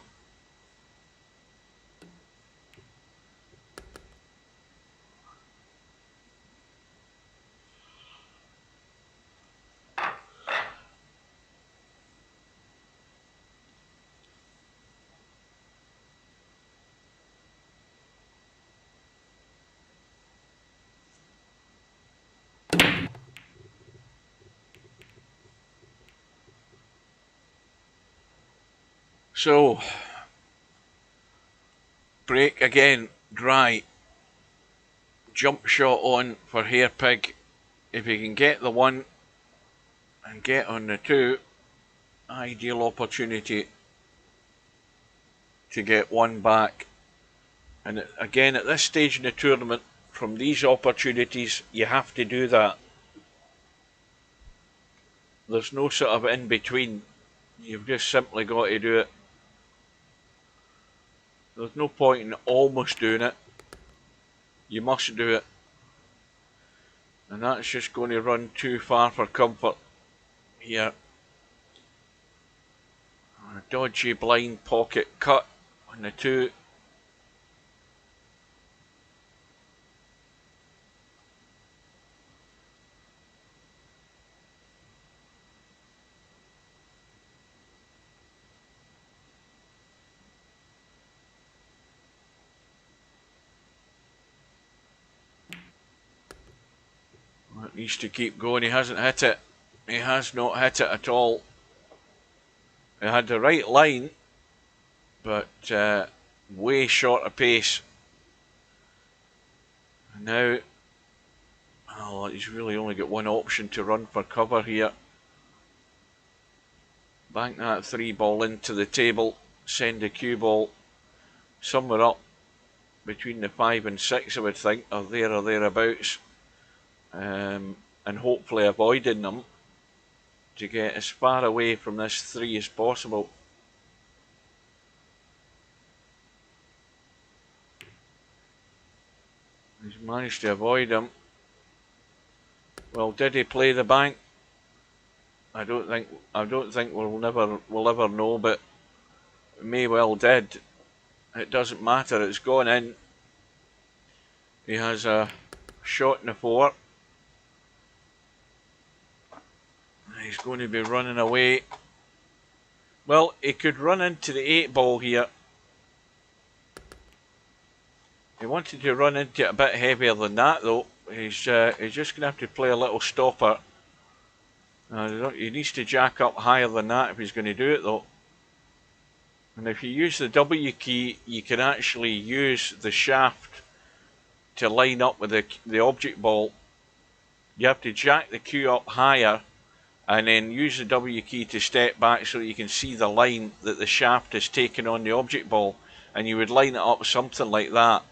So, break again, dry. Jump shot on for Hairpig. If he can get the 1 and get on the 2, ideal opportunity to get 1 back. And again, at this stage in the tournament, from these opportunities, you have to do that. There's no sort of in between. You've just simply got to do it. There's no point in almost doing it. You must do it. And that's just going to run too far for comfort here. A dodgy blind pocket cut on the 2. It needs to keep going. He hasn't hit it. He has not hit it at all. He had the right line, but way short of pace. And now, oh, he's really only got one option to run for cover here. Bank that 3 ball into the table, send the cue ball somewhere up between the 5 and 6, I would think, or thereabouts. And hopefully avoiding them to get as far away from this 3 as possible. He's managed to avoid them. Well, did he play the bank? I don't think we'll ever know, but may well did. It doesn't matter, it's gone in. He has a shot in the 4. He's going to be running away. Well, he could run into the 8 ball here. He wanted to run into it a bit heavier than that though. He's just going to have to play a little stopper. He needs to jack up higher than that if he's going to do it though. And if you use the W key, you can actually use the shaft to line up with the object ball. You have to jack the cue up higher and then use the W key to step back so that you can see the line that the shaft is taking on the object ball. And you would line it up something like that,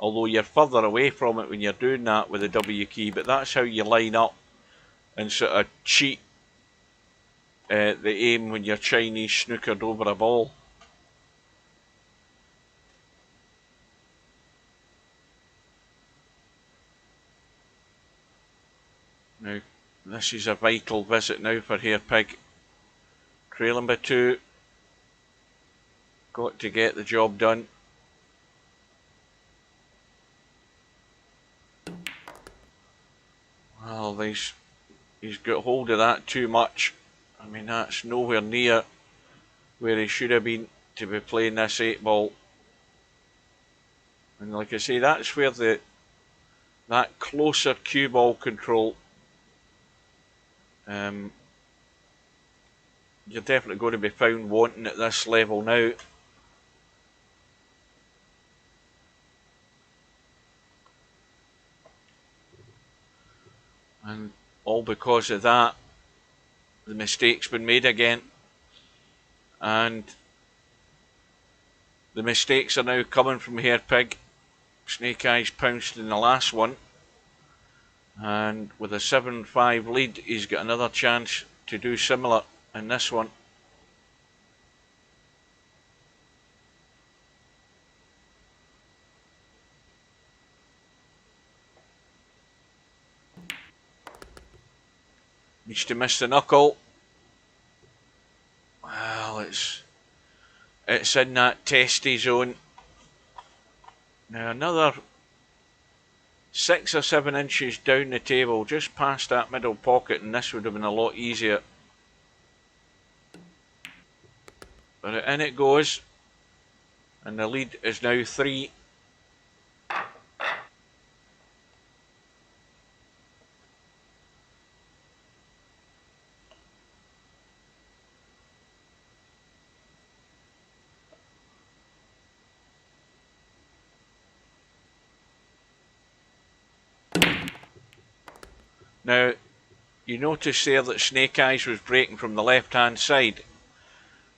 although you're further away from it when you're doing that with the W key, but that's how you line up and sort of cheat the aim when you're Chinese snookered over a ball. Now, this is a vital visit now for Hairpig. Trailing by 2. Got to get the job done. Well, he's got hold of that too much. I mean, that's nowhere near where he should have been to be playing this 8 ball. And like I say, that's where that closer cue ball control, you're definitely going to be found wanting at this level now. And all because of that, the mistake's been made again. And the mistakes are now coming from Hairpig. Snake Eyes pounced in the last one. And with a 7-5 lead, he's got another chance to do similar in this one. Needs to miss the knuckle. Well, it's in that testy zone. Now another 6 or 7 inches down the table, just past that middle pocket, and this would have been a lot easier. But in it goes, and the lead is now 3. Now, you notice there that Snake Eyes was breaking from the left-hand side,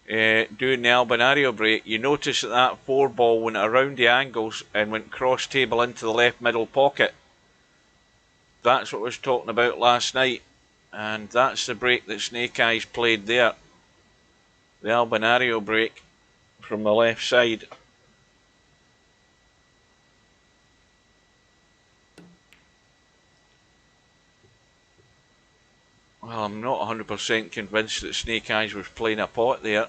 doing the Albinario break. You notice that that 4 ball went around the angles and went cross table into the left middle pocket. That's what I was talking about last night, and that's the break that Snake Eyes played there. The Albinario break from the left side. Well, I'm not 100% convinced that Snake Eyes was playing a pot there.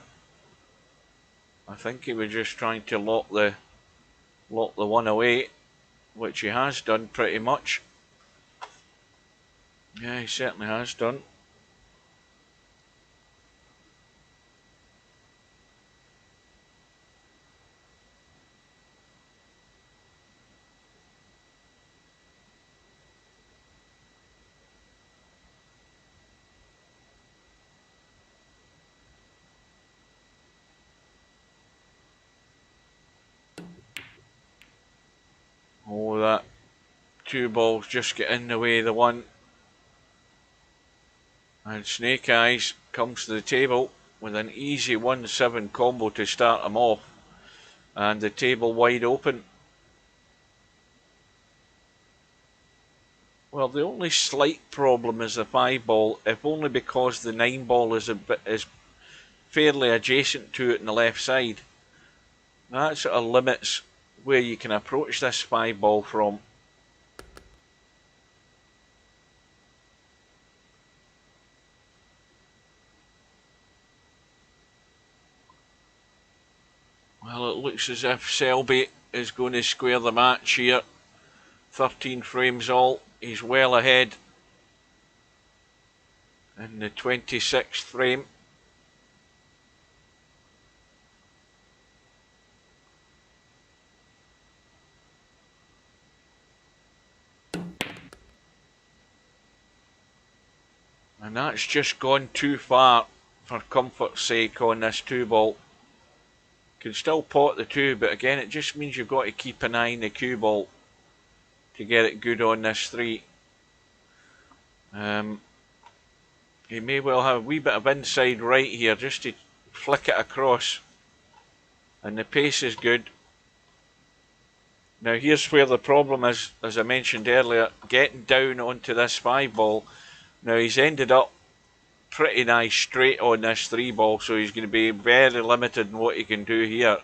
I think he was just trying to lock the one away, which he has done pretty much. Yeah, he certainly has done. Oh, that 2 balls just get in the way of the one. And Snake Eyes comes to the table with an easy 1-7 combo to start him off. And the table wide open. Well, the only slight problem is the 5 ball, if only because the 9 ball is fairly adjacent to it on the left side. That sort of limits where you can approach this 5 ball from. Well, it looks as if Selby is going to square the match here. 13 frames all. He's well ahead in the 26th frame. And that's just gone too far for comfort's sake on this 2 ball. Can still pot the 2, but again it just means you've got to keep an eye on the cue ball to get it good on this 3. He may well have a wee bit of inside right here just to flick it across, and the pace is good. Now here's where the problem is, as I mentioned earlier, getting down onto this 5 ball. Now he's ended up pretty nice straight on this 3 ball, so he's going to be very limited in what he can do here.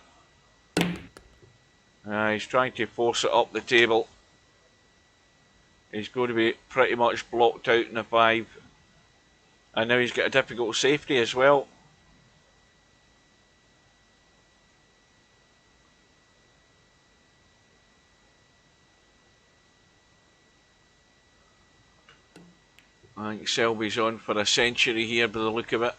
He's trying to force it up the table. He's going to be pretty much blocked out in the 5. And now he's got a difficult safety as well. I think Selby's on for a century here by the look of it.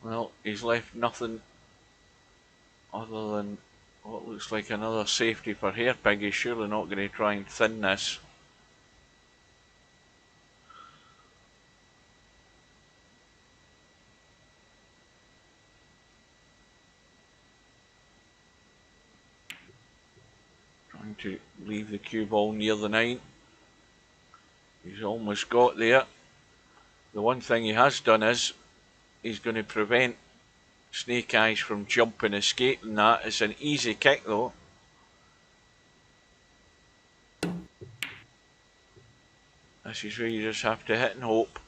Well, he's left nothing other than what looks like another safety for Hairpig. He's surely not going to try and thin this. Trying to leave the cue ball near the 9. He's almost got there. The one thing he has done is he's going to prevent Snake Eyes from jumping, escaping that. It's an easy kick though. This is where you just have to hit and hope.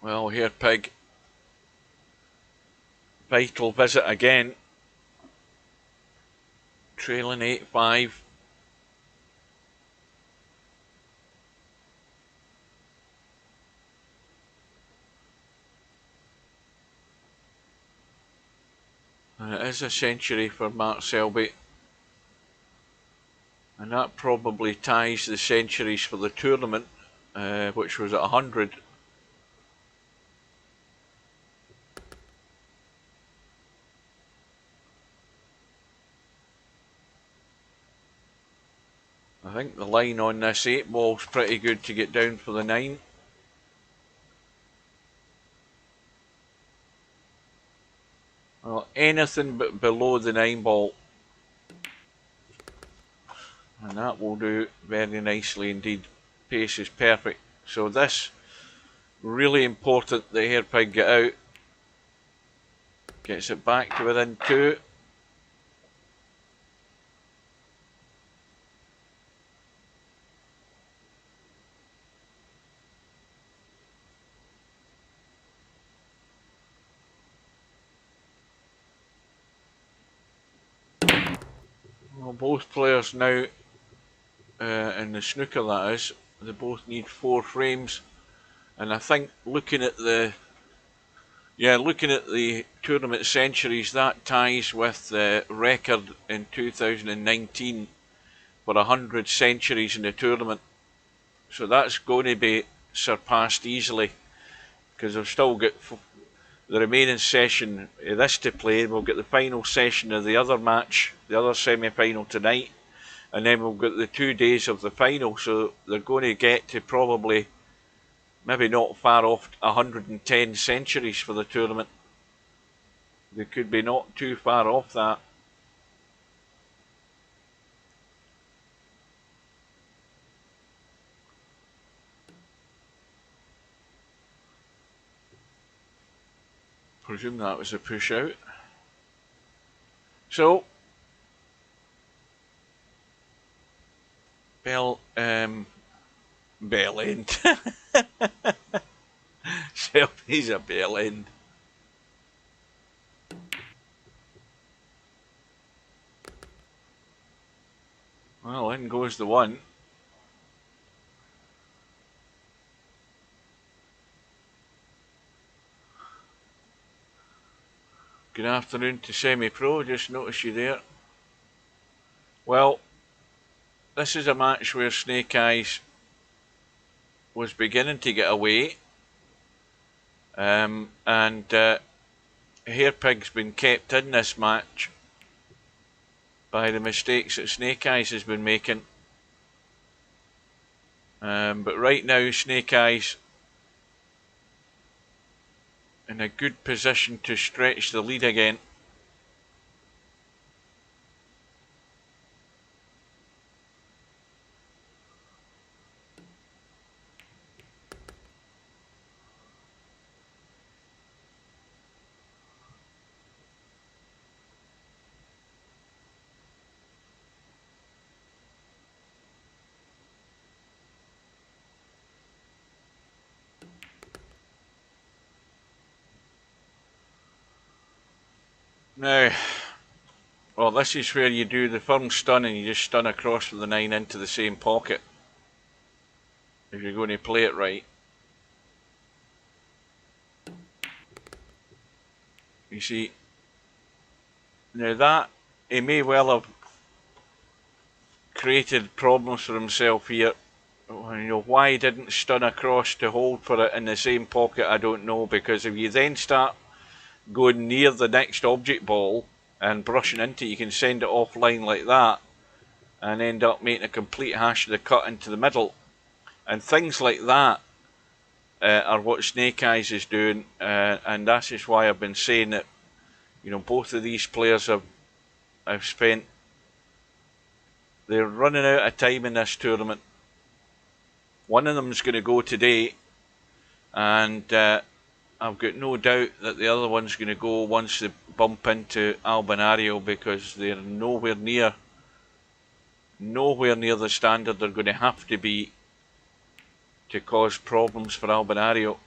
Well, Hairpig, vital visit again. Trailing 8-5. And it is a century for Mark Selby. And that probably ties the centuries for the tournament, which was at 100. I think the line on this 8 ball's pretty good to get down for the 9. Well, anything but below the 9 ball. And that will do very nicely indeed. Pace is perfect. So this, really important the Hairpig get out. Gets it back to within 2. Well, both players now in the snooker, that is, they both need 4 frames, and I think looking at the tournament centuries, that ties with the record in 2019 for 100 centuries in the tournament. So that's going to be surpassed easily, because we've still got the remaining session of this to play. We'll get the final session of the other match, the other semi-final tonight, and then we'll get the 2 days of the final. So they're going to get to probably, maybe not far off, 110 centuries for the tournament. They could be not too far off that. Presume that was a push out. So bell end. Selby's a bell end. Well, in goes the 1. Good afternoon to Semi-Pro, just noticed you there. Well, this is a match where Snake Eyes was beginning to get away, and Hairpig's been kept in this match by the mistakes that Snake Eyes has been making. But right now, Snake Eyes in a good position to stretch the lead again. Now, well, this is where you do the firm stun and you just stun across with the 9 into the same pocket, if you're going to play it right. You see, now that, he may well have created problems for himself here. You know, why he didn't stun across to hold for it in the same pocket, I don't know, because if you then start going near the next object ball and brushing into it, you can send it offline like that and end up making a complete hash of the cut into the middle. And things like that are what Snake Eyes is doing, and that is why I've been saying that, you know, both of these players have spent, they're running out of time in this tournament. One of them is going to go today, and I've got no doubt that the other one's going to go once they bump into Albinario, because they're nowhere near the standard they're going to have to be to cause problems for Albinario.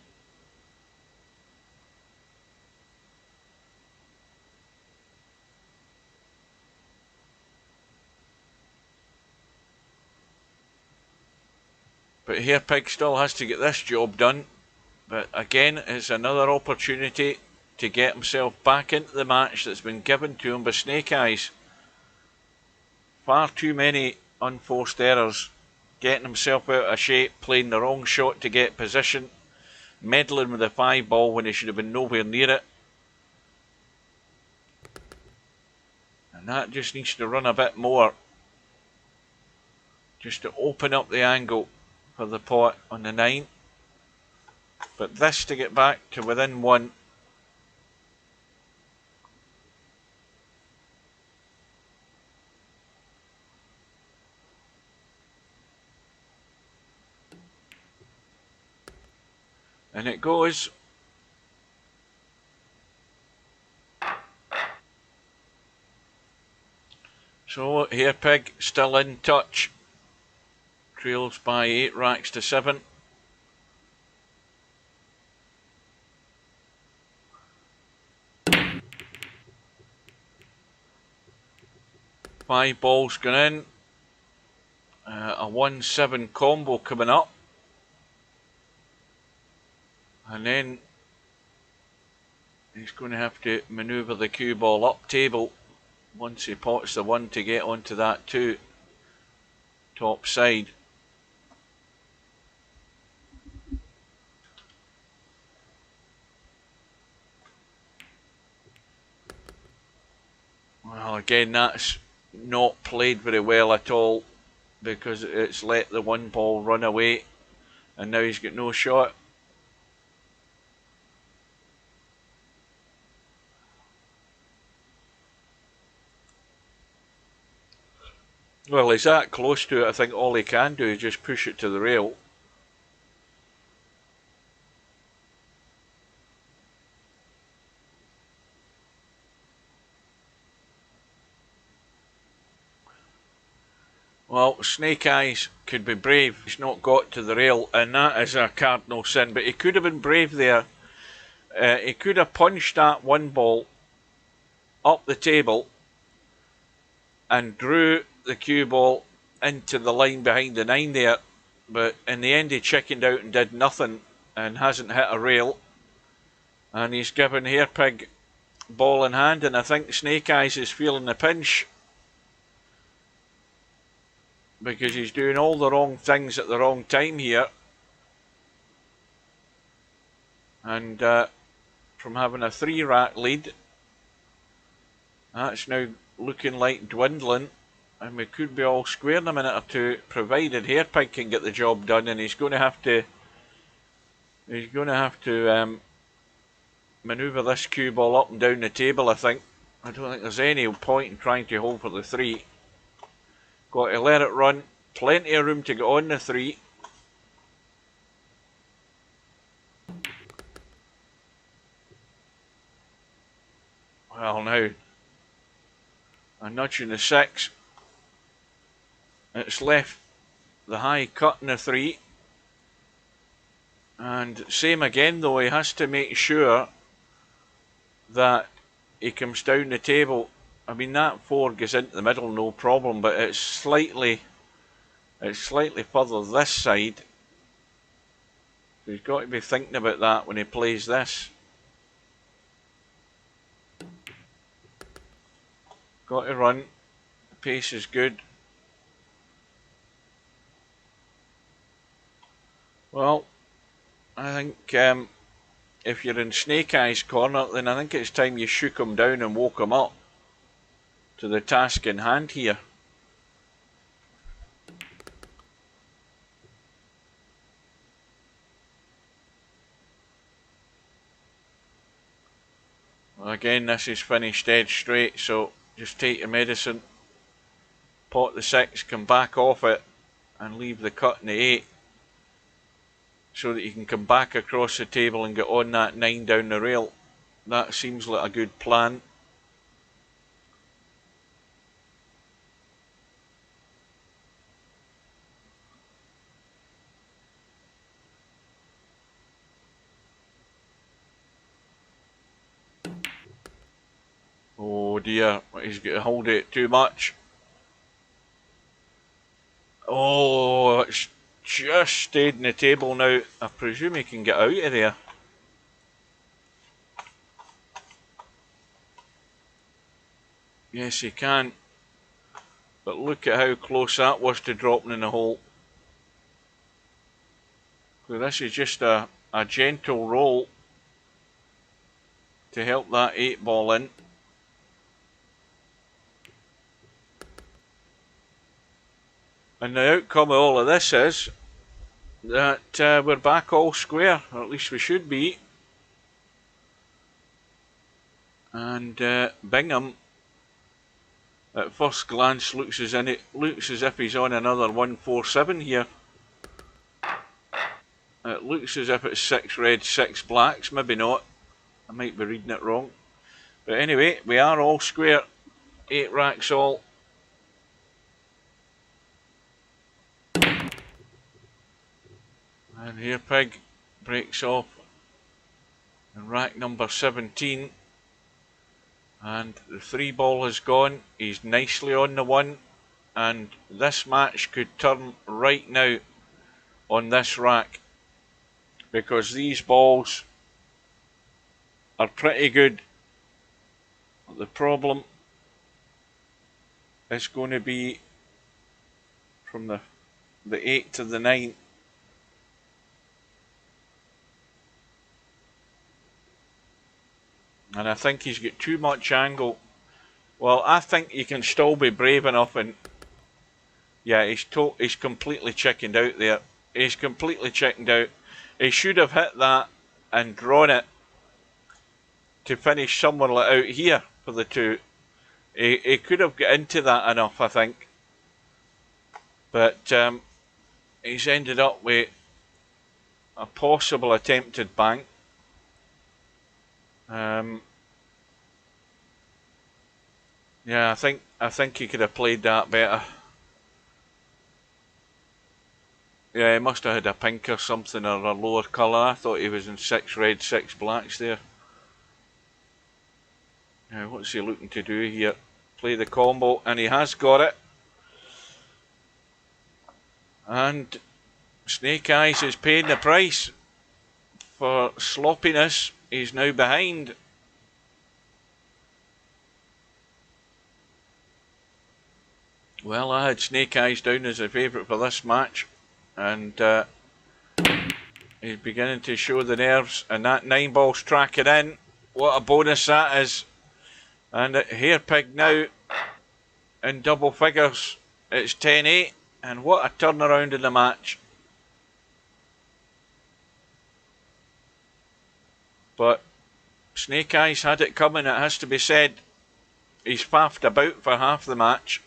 But Hairpig still has to get this job done. But again, it's another opportunity to get himself back into the match that's been given to him by Snake Eyes. Far too many unforced errors, getting himself out of shape, playing the wrong shot to get position, meddling with the 5 ball when he should have been nowhere near it. And that just needs to run a bit more, just to open up the angle for the pot on the 9. But this to get back to within 1. And it goes. So Hairpig still in touch. Trails by 8 racks to 7. Five balls going in. A 1-7 combo coming up. And then he's going to have to manoeuvre the cue ball up table once he pots the 1 to get onto that 2 top side. Well, again, that's not played very well at all, because it's let the 1 ball run away and now he's got no shot. Well, he's that close to it, I think all he can do is just push it to the rail. Well, Snake Eyes could be brave. He's not got to the rail, and that is a cardinal sin. But he could have been brave there. He could have punched that 1 ball up the table and drew the cue ball into the line behind the 9 there. But in the end, he chickened out and did nothing and hasn't hit a rail. And he's given Hairpig ball in hand, and I think Snake Eyes is feeling the pinch because he's doing all the wrong things at the wrong time here, and from having a 3-rack lead, that's now looking like dwindling, and we could be all square in a minute or two, provided Hairpig can get the job done, and he's going to have to manoeuvre this cue ball up and down the table, I think. I don't think there's any point in trying to hold for the 3. Got to let it run. Plenty of room to get on the 3. Well, now, a nudge in the 6. It's left the high cut in the 3. And same again though, he has to make sure that he comes down the table. I mean, that 4 goes into the middle, no problem, but it's slightly further this side. So he's got to be thinking about that when he plays this. Got to run. The pace is good. Well, I think if you're in Snake Eyes corner, then I think it's time you shook him down and woke him up to the task in hand here. Well, again, this is finished dead straight, so just take your medicine, pot the 6, come back off it, and leave the cut in the 8, so that you can come back across the table and get on that 9 down the rail. That seems like a good plan. Oh dear, he's going to hold it too much. Oh, it's just stayed in the table now. I presume he can get out of there. Yes, he can. But look at how close that was to dropping in the hole. So this is just a gentle roll to help that 8 ball in. And the outcome of all of this is that we're back all square, or at least we should be. And Bingham, at first glance, looks as if he's on another 147 here. It looks as if it's 6 red, 6 blacks. Maybe not. I might be reading it wrong. But anyway, we are all square. 8 racks all. And Hairpig breaks off in rack number 17. And the 3 ball has gone. He's nicely on the 1. And this match could turn right now on this rack, because these balls are pretty good. The problem is going to be from the 8 to the 9. And I think he's got too much angle. Well, I think he can still be brave enough, and yeah, he's completely chickened out there. He's completely chickened out. He should have hit that and drawn it to finish somewhere like out here for the 2. He could have got into that enough, I think. But he's ended up with a possible attempted bank. Yeah, I think he could have played that better. Yeah, he must have had a pink or something, or a lower colour. I thought he was in 6 red, 6 blacks there. Now, what's he looking to do here? Play the combo, and he has got it. And Snake Eyes is paying the price for sloppiness. He's now behind. Well, I had Snake Eyes down as a favourite for this match, and he's beginning to show the nerves, and that 9-ball's tracking in. What a bonus that is. And hairpig now in double figures. It's 10-8, and what a turnaround in the match. But Snake Eyes had it coming, it has to be said. He's faffed about for half the match.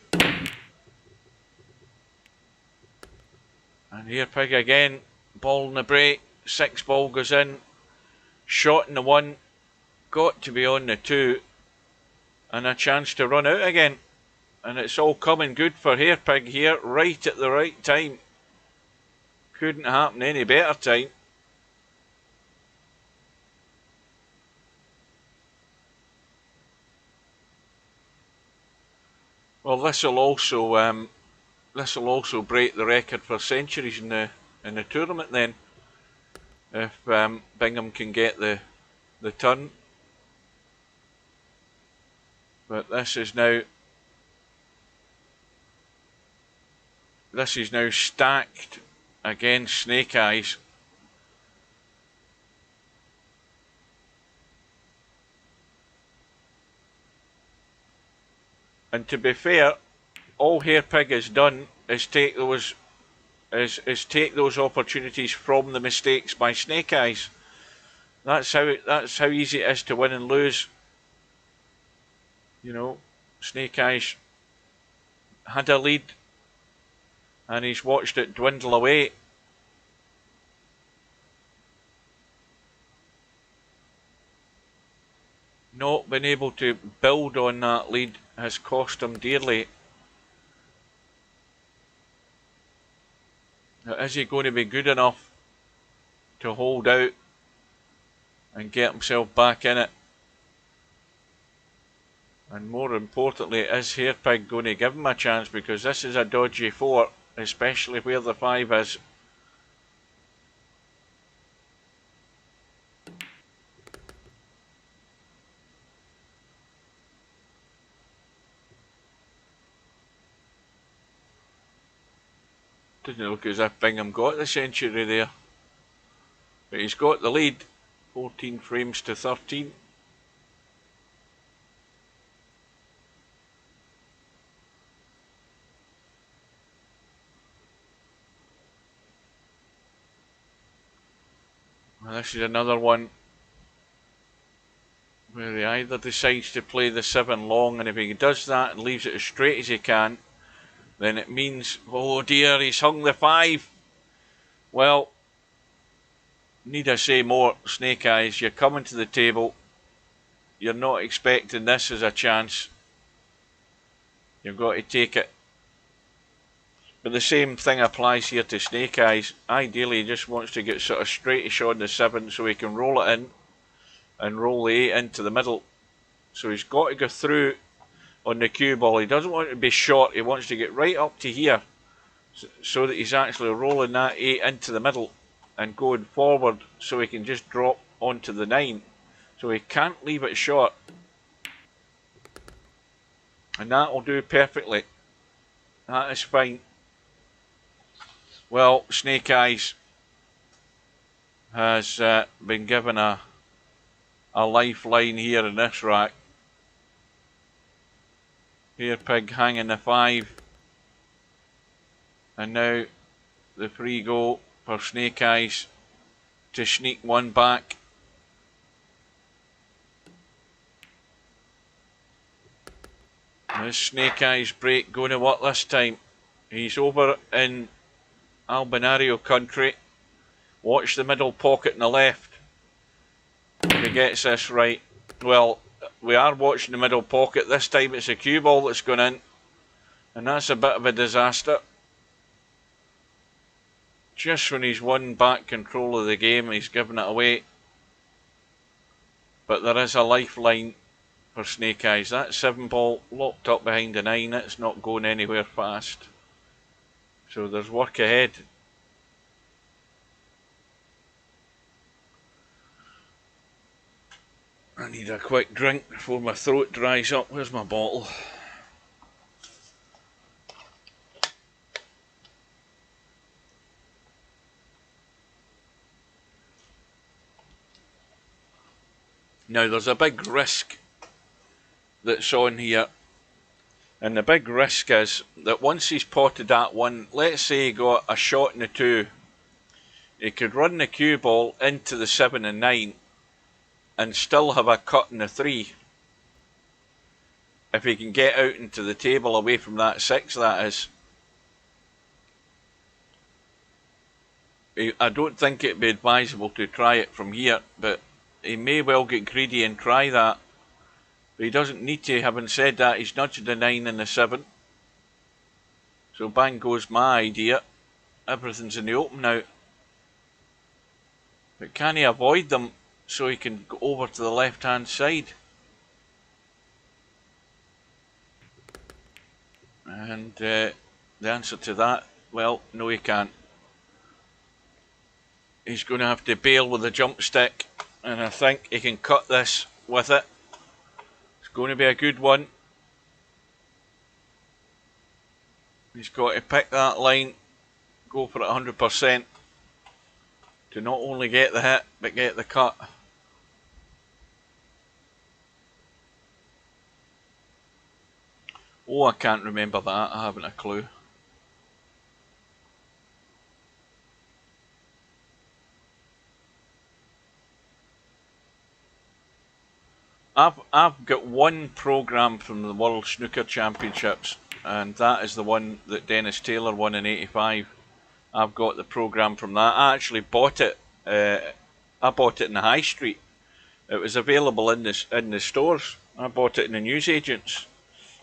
And hairpig again, ball in the break, 6-ball goes in, shot in the 1, got to be on the 2, and a chance to run out again. And it's all coming good for hairpig here, right at the right time. Couldn't happen any better time. Well, this will also break the record for centuries in the tournament then, if Bingham can get the turn. But this is now stacked against Snake Eyes. And to be fair, all hairpig has done is take those opportunities from the mistakes by Snake Eyes. That's how easy it is to win and lose. You know, Snake Eyes had a lead, and he's watched it dwindle away. Not being able to build on that lead has cost him dearly. Now, is he going to be good enough to hold out and get himself back in it? And more importantly, is hairpig going to give him a chance? Because this is a dodgy 4, especially where the 5 is. Didn't look as if Bingham got the century there. But he's got the lead, 14 frames to 13. Well, this is another one where he either decides to play the 7 long, and if he does that and leaves it as straight as he can, then it means, oh dear, he's hung the 5. Well, need I say more, Snake Eyes, you're coming to the table, you're not expecting this as a chance, you've got to take it. But the same thing applies here to Snake Eyes. Ideally, he just wants to get sort of straightish on the 7 so he can roll it in and roll the 8 into the middle. So he's got to go through on the cue ball. He doesn't want to be short, he wants to get right up to here so that he's actually rolling that 8 into the middle and going forward so he can just drop onto the 9. So he can't leave it short. And that will do perfectly. That is fine. Well, Snake Eyes has been given a lifeline here in this rack. Hairpig hanging the 5. And now the free go for Snake Eyes to sneak one back. This Snake Eyes break going to work this time. He's over in Albinario country. Watch the middle pocket in the left. If he gets this right. Well, we are watching the middle pocket. This time it's a cue ball that's gone in. And that's a bit of a disaster. Just when he's won back control of the game, he's given it away. But there is a lifeline for Snake Eyes. That 7 ball locked up behind the 9. It's not going anywhere fast. So there's work ahead. I need a quick drink before my throat dries up. Where's my bottle? Now there's a big risk that's on here, and the big risk is that once he's potted that one, let's say he got a shot in the 2, he could run the cue ball into the 7 and 9 and still have a cut in the 3. If he can get out into the table away from that 6, that is. I don't think it'd be advisable to try it from here, but he may well get greedy and try that. But he doesn't need to. Having said that, he's nudged the 9 and the 7. So bang goes my idea. Everything's in the open now. But can he avoid them so he can go over to the left-hand side? And the answer to that, well, no he can't. He's going to have to bail with the jump stick, and I think he can cut this with it. It's going to be a good one. He's got to pick that line, go for it 100% to not only get the hit, but get the cut. Oh, I can't remember that, I haven't a clue. I've got one programme from the World Snooker Championships, and that is the one that Dennis Taylor won in '85. I've got the programme from that. I actually bought it. I bought it in the high street. It was available in the stores. I bought it in the newsagents,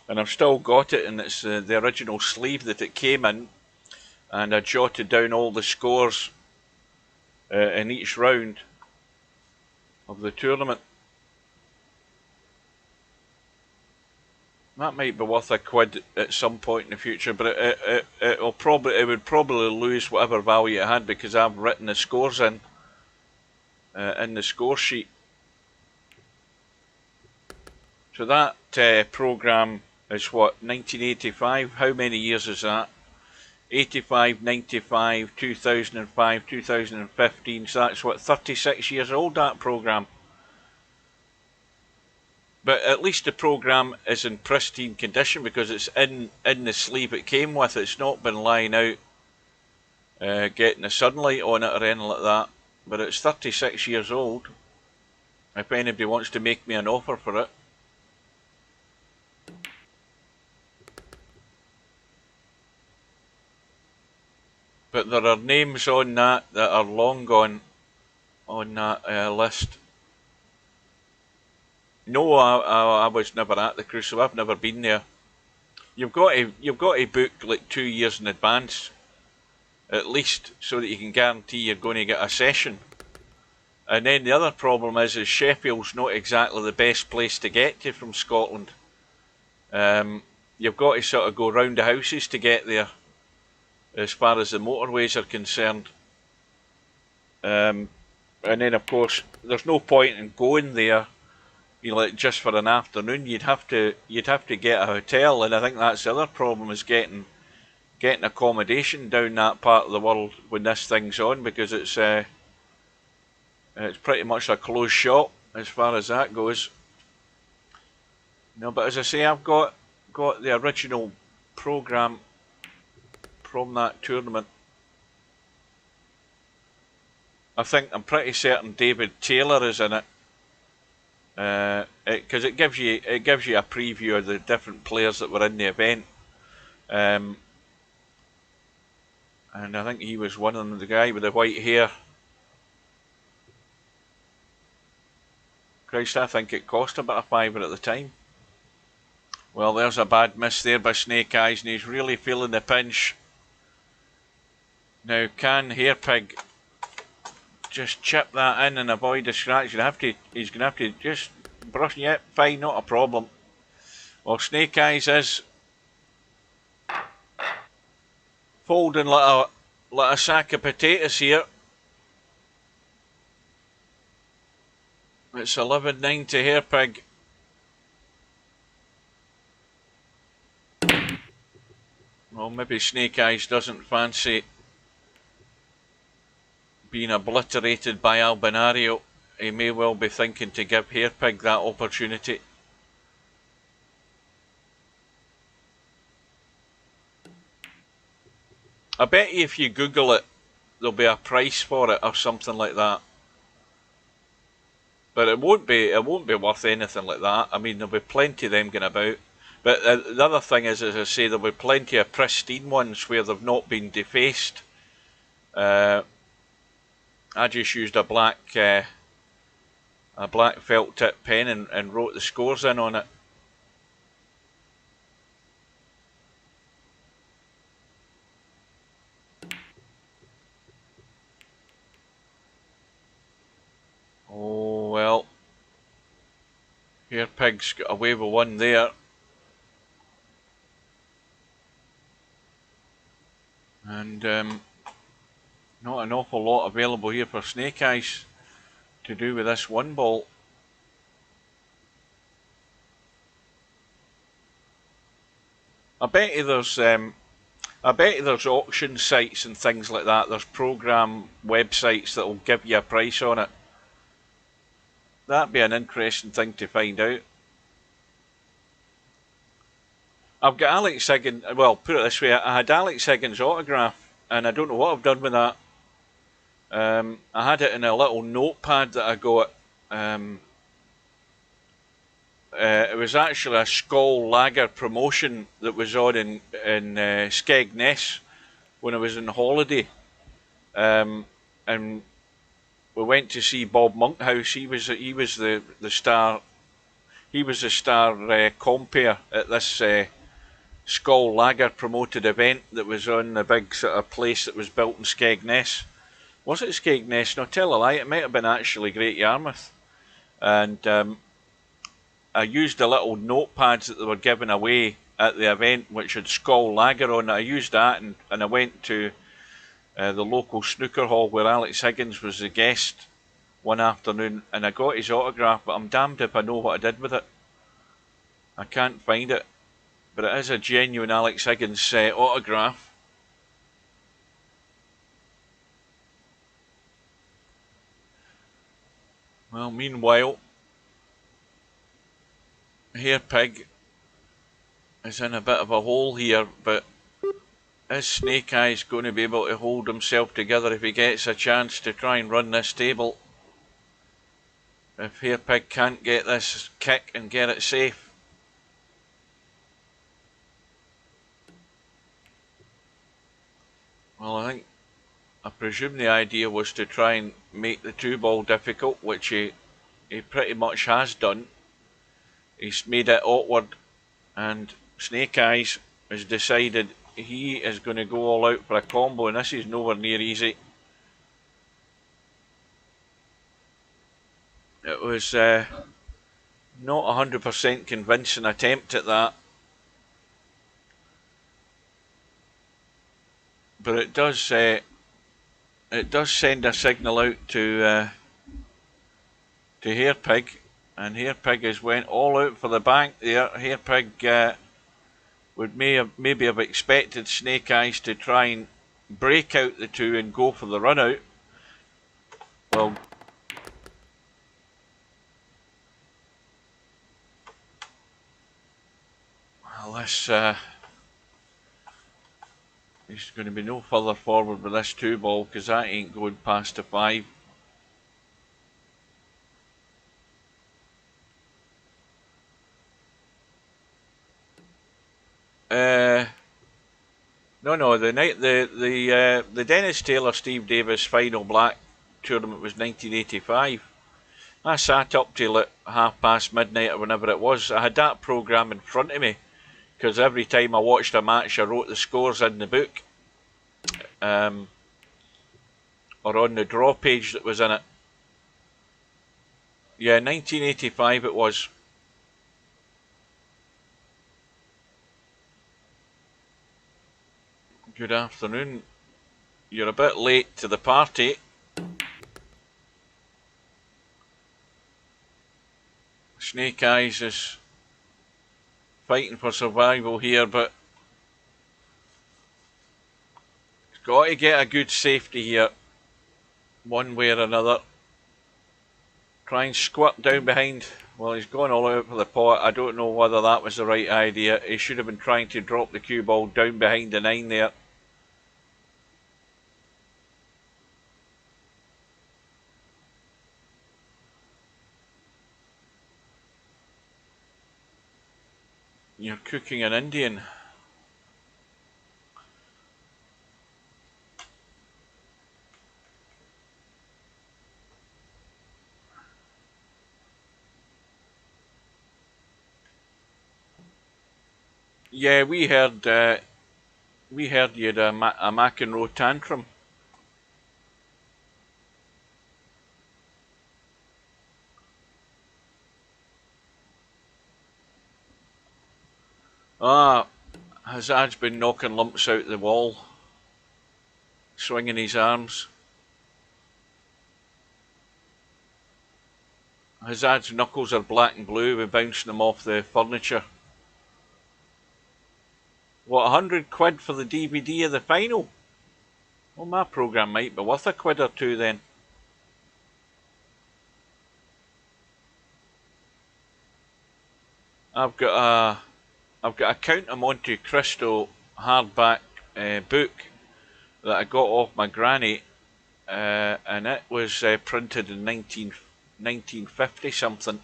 and I've still got it. And it's the original sleeve that it came in, and I jotted down all the scores in each round of the tournament. That might be worth £1 at some point in the future, but it would probably lose whatever value it had because I've written the scores in the score sheet. So that programme is what, 1985? How many years is that? 85, 95, 2005, 2015. So that's what, 36 years old, that programme. But at least the programme is in pristine condition because it's in the sleeve it came with. It's not been lying out getting the sunlight on it or anything like that. But it's 36 years old. If anybody wants to make me an offer for it. But there are names on that are long gone on that list. No, I was never at the cruise, so I've never been there. You've got to book like 2 years in advance, at least, so that you can guarantee you're going to get a session. And then the other problem is Sheffield's not exactly the best place to get to from Scotland. You've got to sort of go round the houses to get there, as far as the motorways are concerned. And then of course, there's no point in going there. You know, just for an afternoon, you'd have to get a hotel, and I think that's the other problem is getting accommodation down that part of the world when this thing's on, because it's pretty much a closed shop as far as that goes. No, but as I say, I've got the original programme from that tournament. I'm pretty certain David Taylor is in it. Because it gives you a preview of the different players that were in the event, and I think he was one of them, the guy with the white hair. Christ, I think it cost about £5 at the time. Well, there's a bad miss there by Snake Eyes, and he's really feeling the pinch. Now, can Hairpig just chip that in and avoid the scratch? He's going to have to just brush. Yep, fine, not a problem. Well, Snake Eyes is folding like a sack of potatoes here. It's 11-9 to Hairpig. Well, maybe Snake Eyes doesn't fancy being obliterated by Albinario. he may well be thinking to give Hairpig that opportunity. I bet you if you Google it, there'll be a price for it or something like that. But it won't be worth anything like that. I mean, there'll be plenty of them going about. But the other thing is, as I say, there'll be plenty of pristine ones where they've not been defaced. I just used a black felt tip pen and wrote the scores in on it. Oh well, Hairpig's got away with one there. And not an awful lot available here for Snake Eyes to do with this one ball. I bet you there's auction sites and things like that. There's program websites that will give you a price on it. That'd be an interesting thing to find out. I've got Alex Higgins, well, put it this way, I had Alex Higgins' autograph, and I don't know what I've done with that. I had it in a little notepad that I got. It was actually a Skol Lager promotion that was on in Skegness when I was on holiday. And we went to see Bob Monkhouse. He was the star. He was the star compere at this Skol Lager promoted event that was on the big sort of place that was built in Skegness. Was it Skegness? No, tell a lie. It might have been actually Great Yarmouth. And I used the little notepads that they were giving away at the event, which had Skol Lager on it. I used that, and I went to the local snooker hall where Alex Higgins was the guest one afternoon, and I got his autograph, but I'm damned if I know what I did with it. I can't find it, but it is a genuine Alex Higgins autograph. Well, meanwhile, Hairpig is in a bit of a hole here, but is Snake Eyes going to be able to hold himself together if he gets a chance to try and run this table? If Hairpig can't get this kick and get it safe. Well, I presume the idea was to try and make the 2-ball difficult, which he pretty much has done. He's made it awkward, and Snake Eyes has decided he is going to go all out for a combo, and this is nowhere near easy. It was not 100% convincing attempt at that, but it does send a signal out to Hairpig, and Hairpig has went all out for the bank there. Hairpig would maybe have expected Snake Eyes to try and break out the 2 and go for the run out. Well, this he's going to be no further forward with this 2-ball, because that ain't going past the 5. No, the Dennis Taylor Steve Davis final black tournament was 1985. I sat up till at midnight or whenever it was. I had that programme in front of me, because every time I watched a match I wrote the scores in the book, or on the draw page that was in it. Yeah, 1985 it was. Good afternoon. You're a bit late to the party. Snake Eyes is fighting for survival here, but he's got to get a good safety here, one way or another. Try and squirt down behind. Well, he's gone all out for the pot. I don't know whether that was the right idea. He should have been trying to drop the cue ball down behind the 9 there. You're cooking an Indian. Yeah, we heard you had a McEnroe tantrum. Ah, Hazard's been knocking lumps out the wall, swinging his arms. Hazard's knuckles are black and blue with bouncing them off the furniture. What, £100 for the DVD of the final? Well, my programme might be worth £1 or £2 then. I've got a Count of Monte Cristo hardback book that I got off my granny, and it was printed in 1950 something.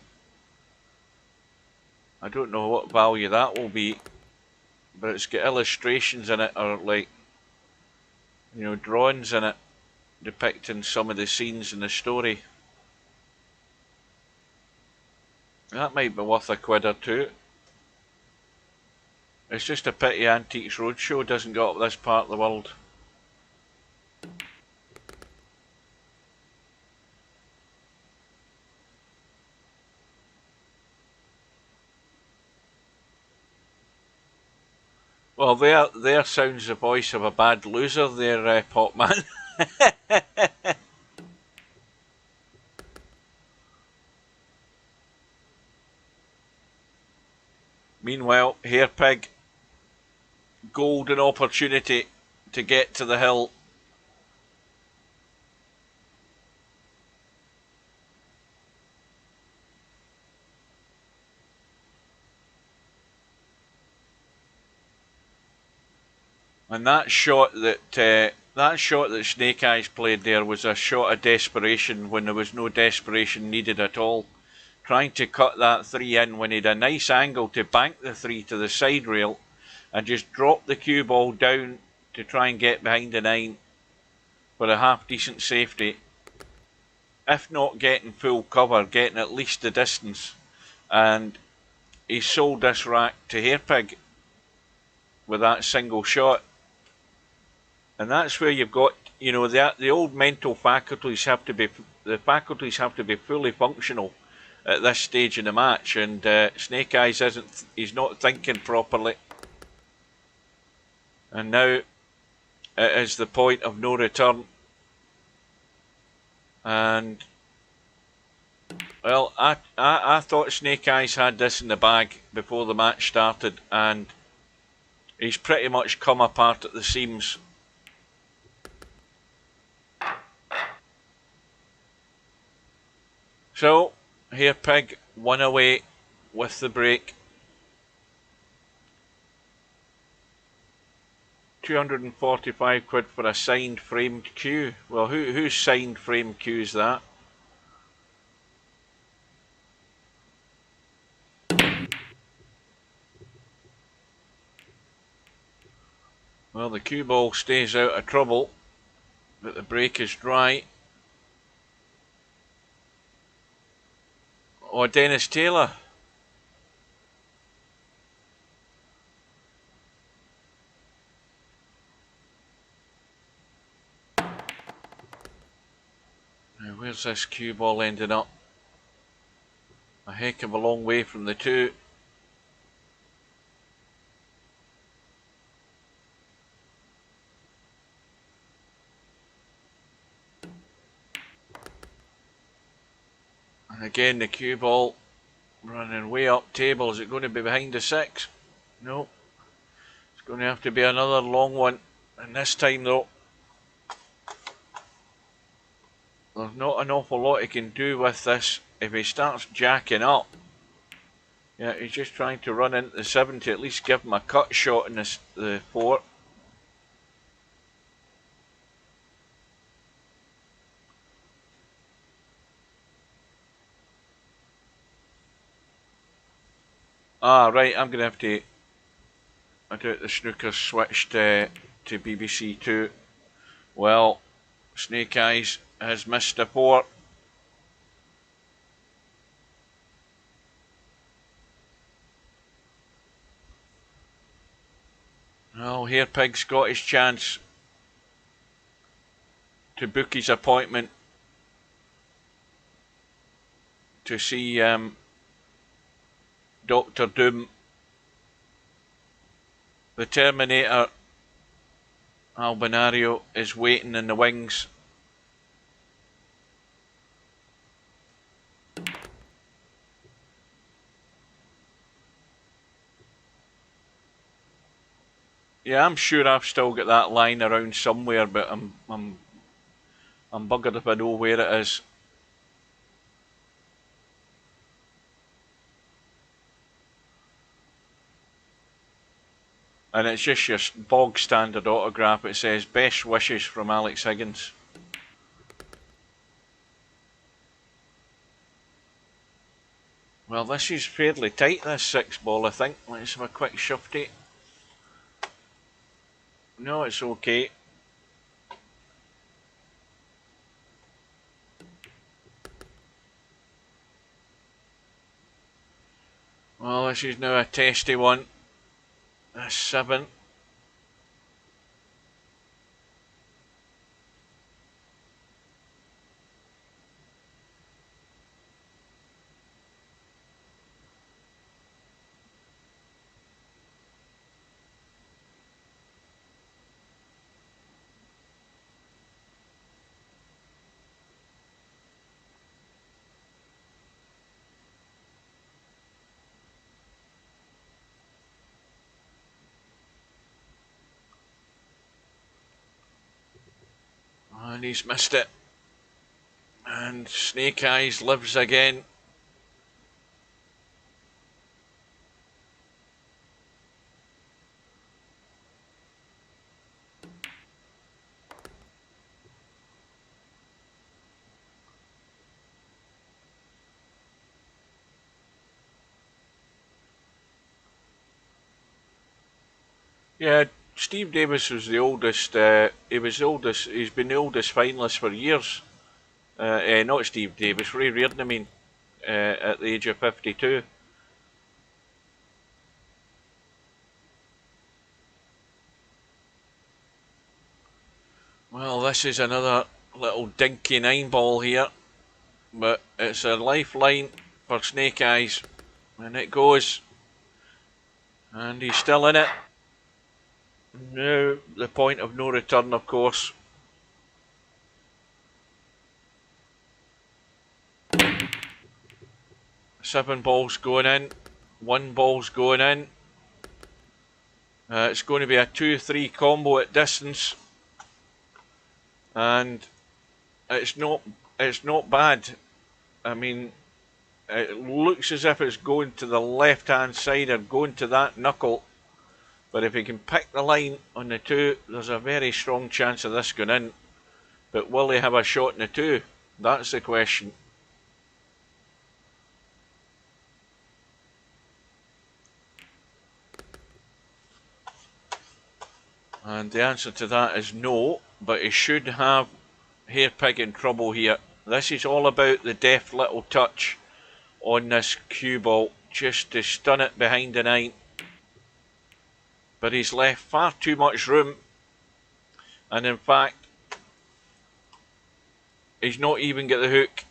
I don't know what value that will be, but it's got illustrations in it, or like, you know, drawings in it depicting some of the scenes in the story. That might be worth £1 or £2. It's just a pity Antiques Roadshow doesn't go up this part of the world. Well, there sounds the voice of a bad loser there, Popman. Meanwhile, Hairpig, golden opportunity to get to the hill. And that shot that Snake Eyes played there was a shot of desperation when there was no desperation needed at all. Trying to cut that 3 in when he had a nice angle to bank the 3 to the side rail and just drop the cue ball down to try and get behind the 9 for a half decent safety. If not getting full cover, getting at least the distance. And he sold this rack to Hairpig with that single shot. And that's where you've got, you know, the old mental faculties have to be fully functional at this stage in the match, and Snake Eyes he's not thinking properly. And now it is the point of no return. And well, I thought Snake Eyes had this in the bag before the match started, and he's pretty much come apart at the seams. So, Hairpig won away with the break. £245 for a signed framed cue. Well, whose signed framed cue is that? Well, the cue ball stays out of trouble, but the break is dry. Oh, Dennis Taylor. Now, where's this cue ball ending up? A heck of a long way from the 2. And again, the cue ball running way up table. Is it going to be behind the 6? No. It's going to have to be another long one. And this time, though, There's not an awful lot he can do with this if he starts jacking up. Yeah, he's just trying to run into the 7 to at least give him a cut shot in the 4. Ah, right, I'm going to have to... I doubt the snooker switched to BBC 2. Well, Snake Eyes has missed a 4. Well, Hairpig's got his chance to book his appointment to see Dr. Doom. The Terminator Albinario is waiting in the wings. Yeah, I'm sure I've still got that line around somewhere, but I'm buggered if I know where it is. And it's just your bog standard autograph. It says, "Best wishes from Alex Higgins." Well, this is fairly tight, this 6 ball, I think. Let's have a quick shufty. No, it's okay. Well, this is now a testy one. A 7. And he's missed it. And Snake Eyes lives again. Yeah, Steve Davis was the oldest. He was the oldest. He's been the oldest finalist for years. Not Steve Davis, Ray Reardon. I mean, at the age of 52. Well, this is another little dinky 9 ball here, but it's a lifeline for Snake Eyes, and it goes, and he's still in it. Now the point of no return, of course. Seven balls going in, 1 ball's going in. It's going to be a 2-3 combo at distance, and it's not bad. I mean, it looks as if it's going to the left hand side or going to that knuckle, but if he can pick the line on the 2, there's a very strong chance of this going in. But will he have a shot in the 2? That's the question. And the answer to that is no, but he should have Hairpig in trouble here. This is all about the deft little touch on this cue ball, just to stun it behind the 9. But he's left far too much room, and in fact, he's not even got the hook,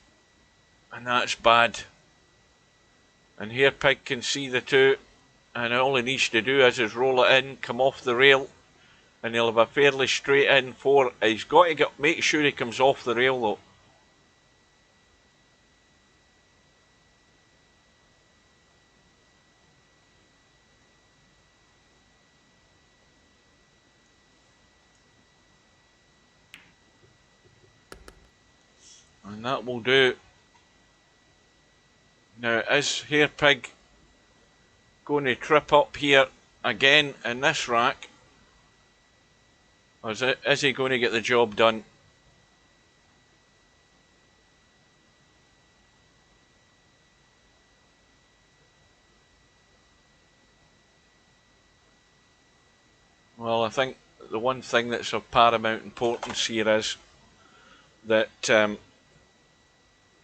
and that's bad. And Hairpig can see the 2, and all he needs to do is roll it in, come off the rail, and he'll have a fairly straight in 4. He's got to make sure he comes off the rail though. And that will do. Now, is Hairpig going to trip up here again in this rack? Or is he going to get the job done? Well, I think the one thing that's of paramount importance here is that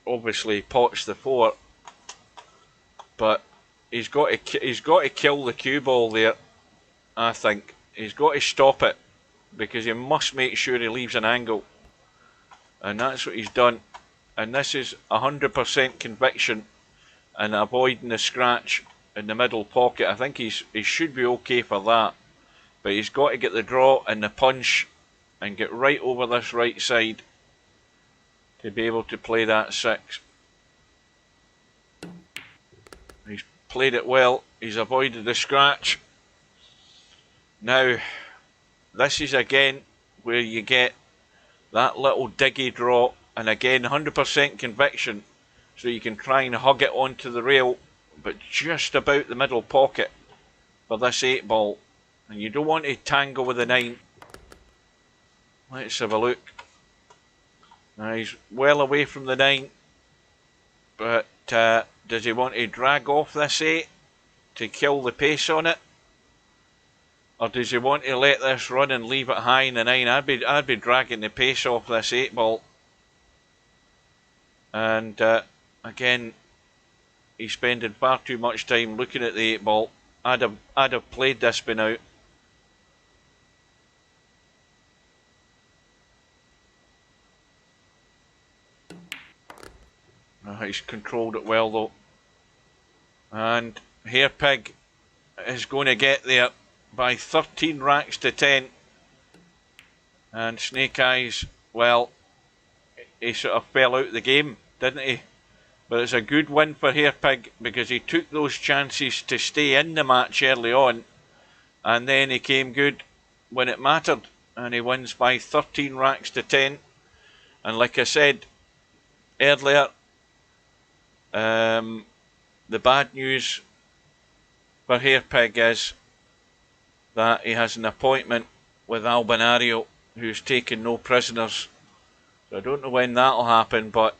obviously Pot's the fort, but he's got to kill the cue ball there. I think he's got to stop it, because he must make sure he leaves an angle, and that's what he's done. And this is 100% conviction and avoiding the scratch in the middle pocket. I think he should be okay for that, but he's got to get the draw and the punch and get right over this right side to be able to play that 6. He's played it well. He's avoided the scratch. Now, this is again where you get that little diggy draw, and again 100% conviction, so you can try and hug it onto the rail, but just about the middle pocket for this 8 ball. And you don't want to tangle with the 9. Let's have a look. Now he's well away from the 9, but does he want to drag off this 8 to kill the pace on it? Or does he want to let this run and leave it high in the 9? I'd be dragging the pace off this 8 ball. And again, he's spending far too much time looking at the 8 ball. I'd have played this by now. He's controlled it well though. And Hairpig is going to get there by 13 racks to 10. And Snake Eyes, well, he sort of fell out the game, didn't he? But it's a good win for Hairpig, because he took those chances to stay in the match early on, and then he came good when it mattered, and he wins by 13 racks to 10. And like I said earlier, the bad news for Hairpig is that he has an appointment with Albinario, who's taken no prisoners. So I don't know when that'll happen, but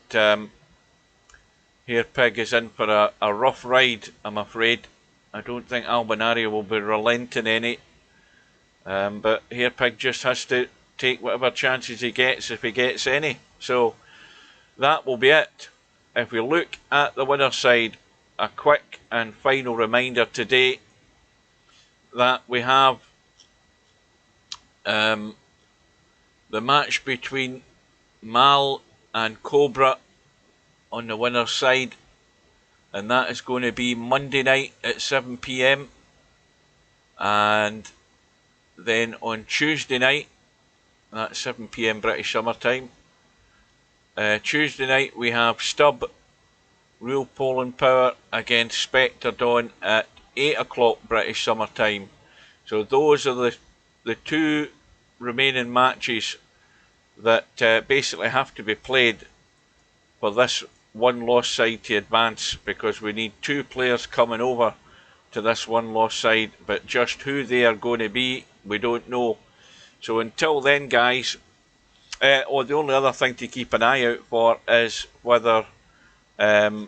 Hairpig is in for a rough ride, I'm afraid. I don't think Albinario will be relenting any. But Hairpig just has to take whatever chances he gets, if he gets any. So that will be it. If we look at the winner's side, a quick and final reminder today that we have the match between Mal and Cobra on the winner's side, and that is going to be Monday night at 7 PM. And then on Tuesday night, that's 7 PM British Summer Time, Tuesday night we have Stubb, Real Poland Power against Spectre Dawn at 8 o'clock British Summer Time. So those are the 2 remaining matches that basically have to be played for this one loss side to advance, because we need 2 players coming over to this one loss side, but just who they are going to be, we don't know. So until then, guys, the only other thing to keep an eye out for is whether the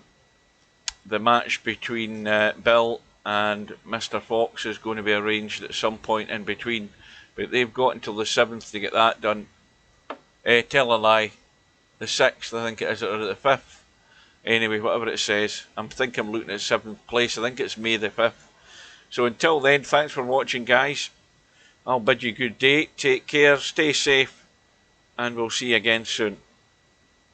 match between Bill and Mr. Fox is going to be arranged at some point in between, but they've got until the 7th to get that done. Tell a lie, the 6th I think it is, or the 5th, anyway, whatever it says. I'm looking at 7th place, I think it's May the 5th. So until then, thanks for watching, guys. I'll bid you good day, take care, stay safe, and we'll see you again soon.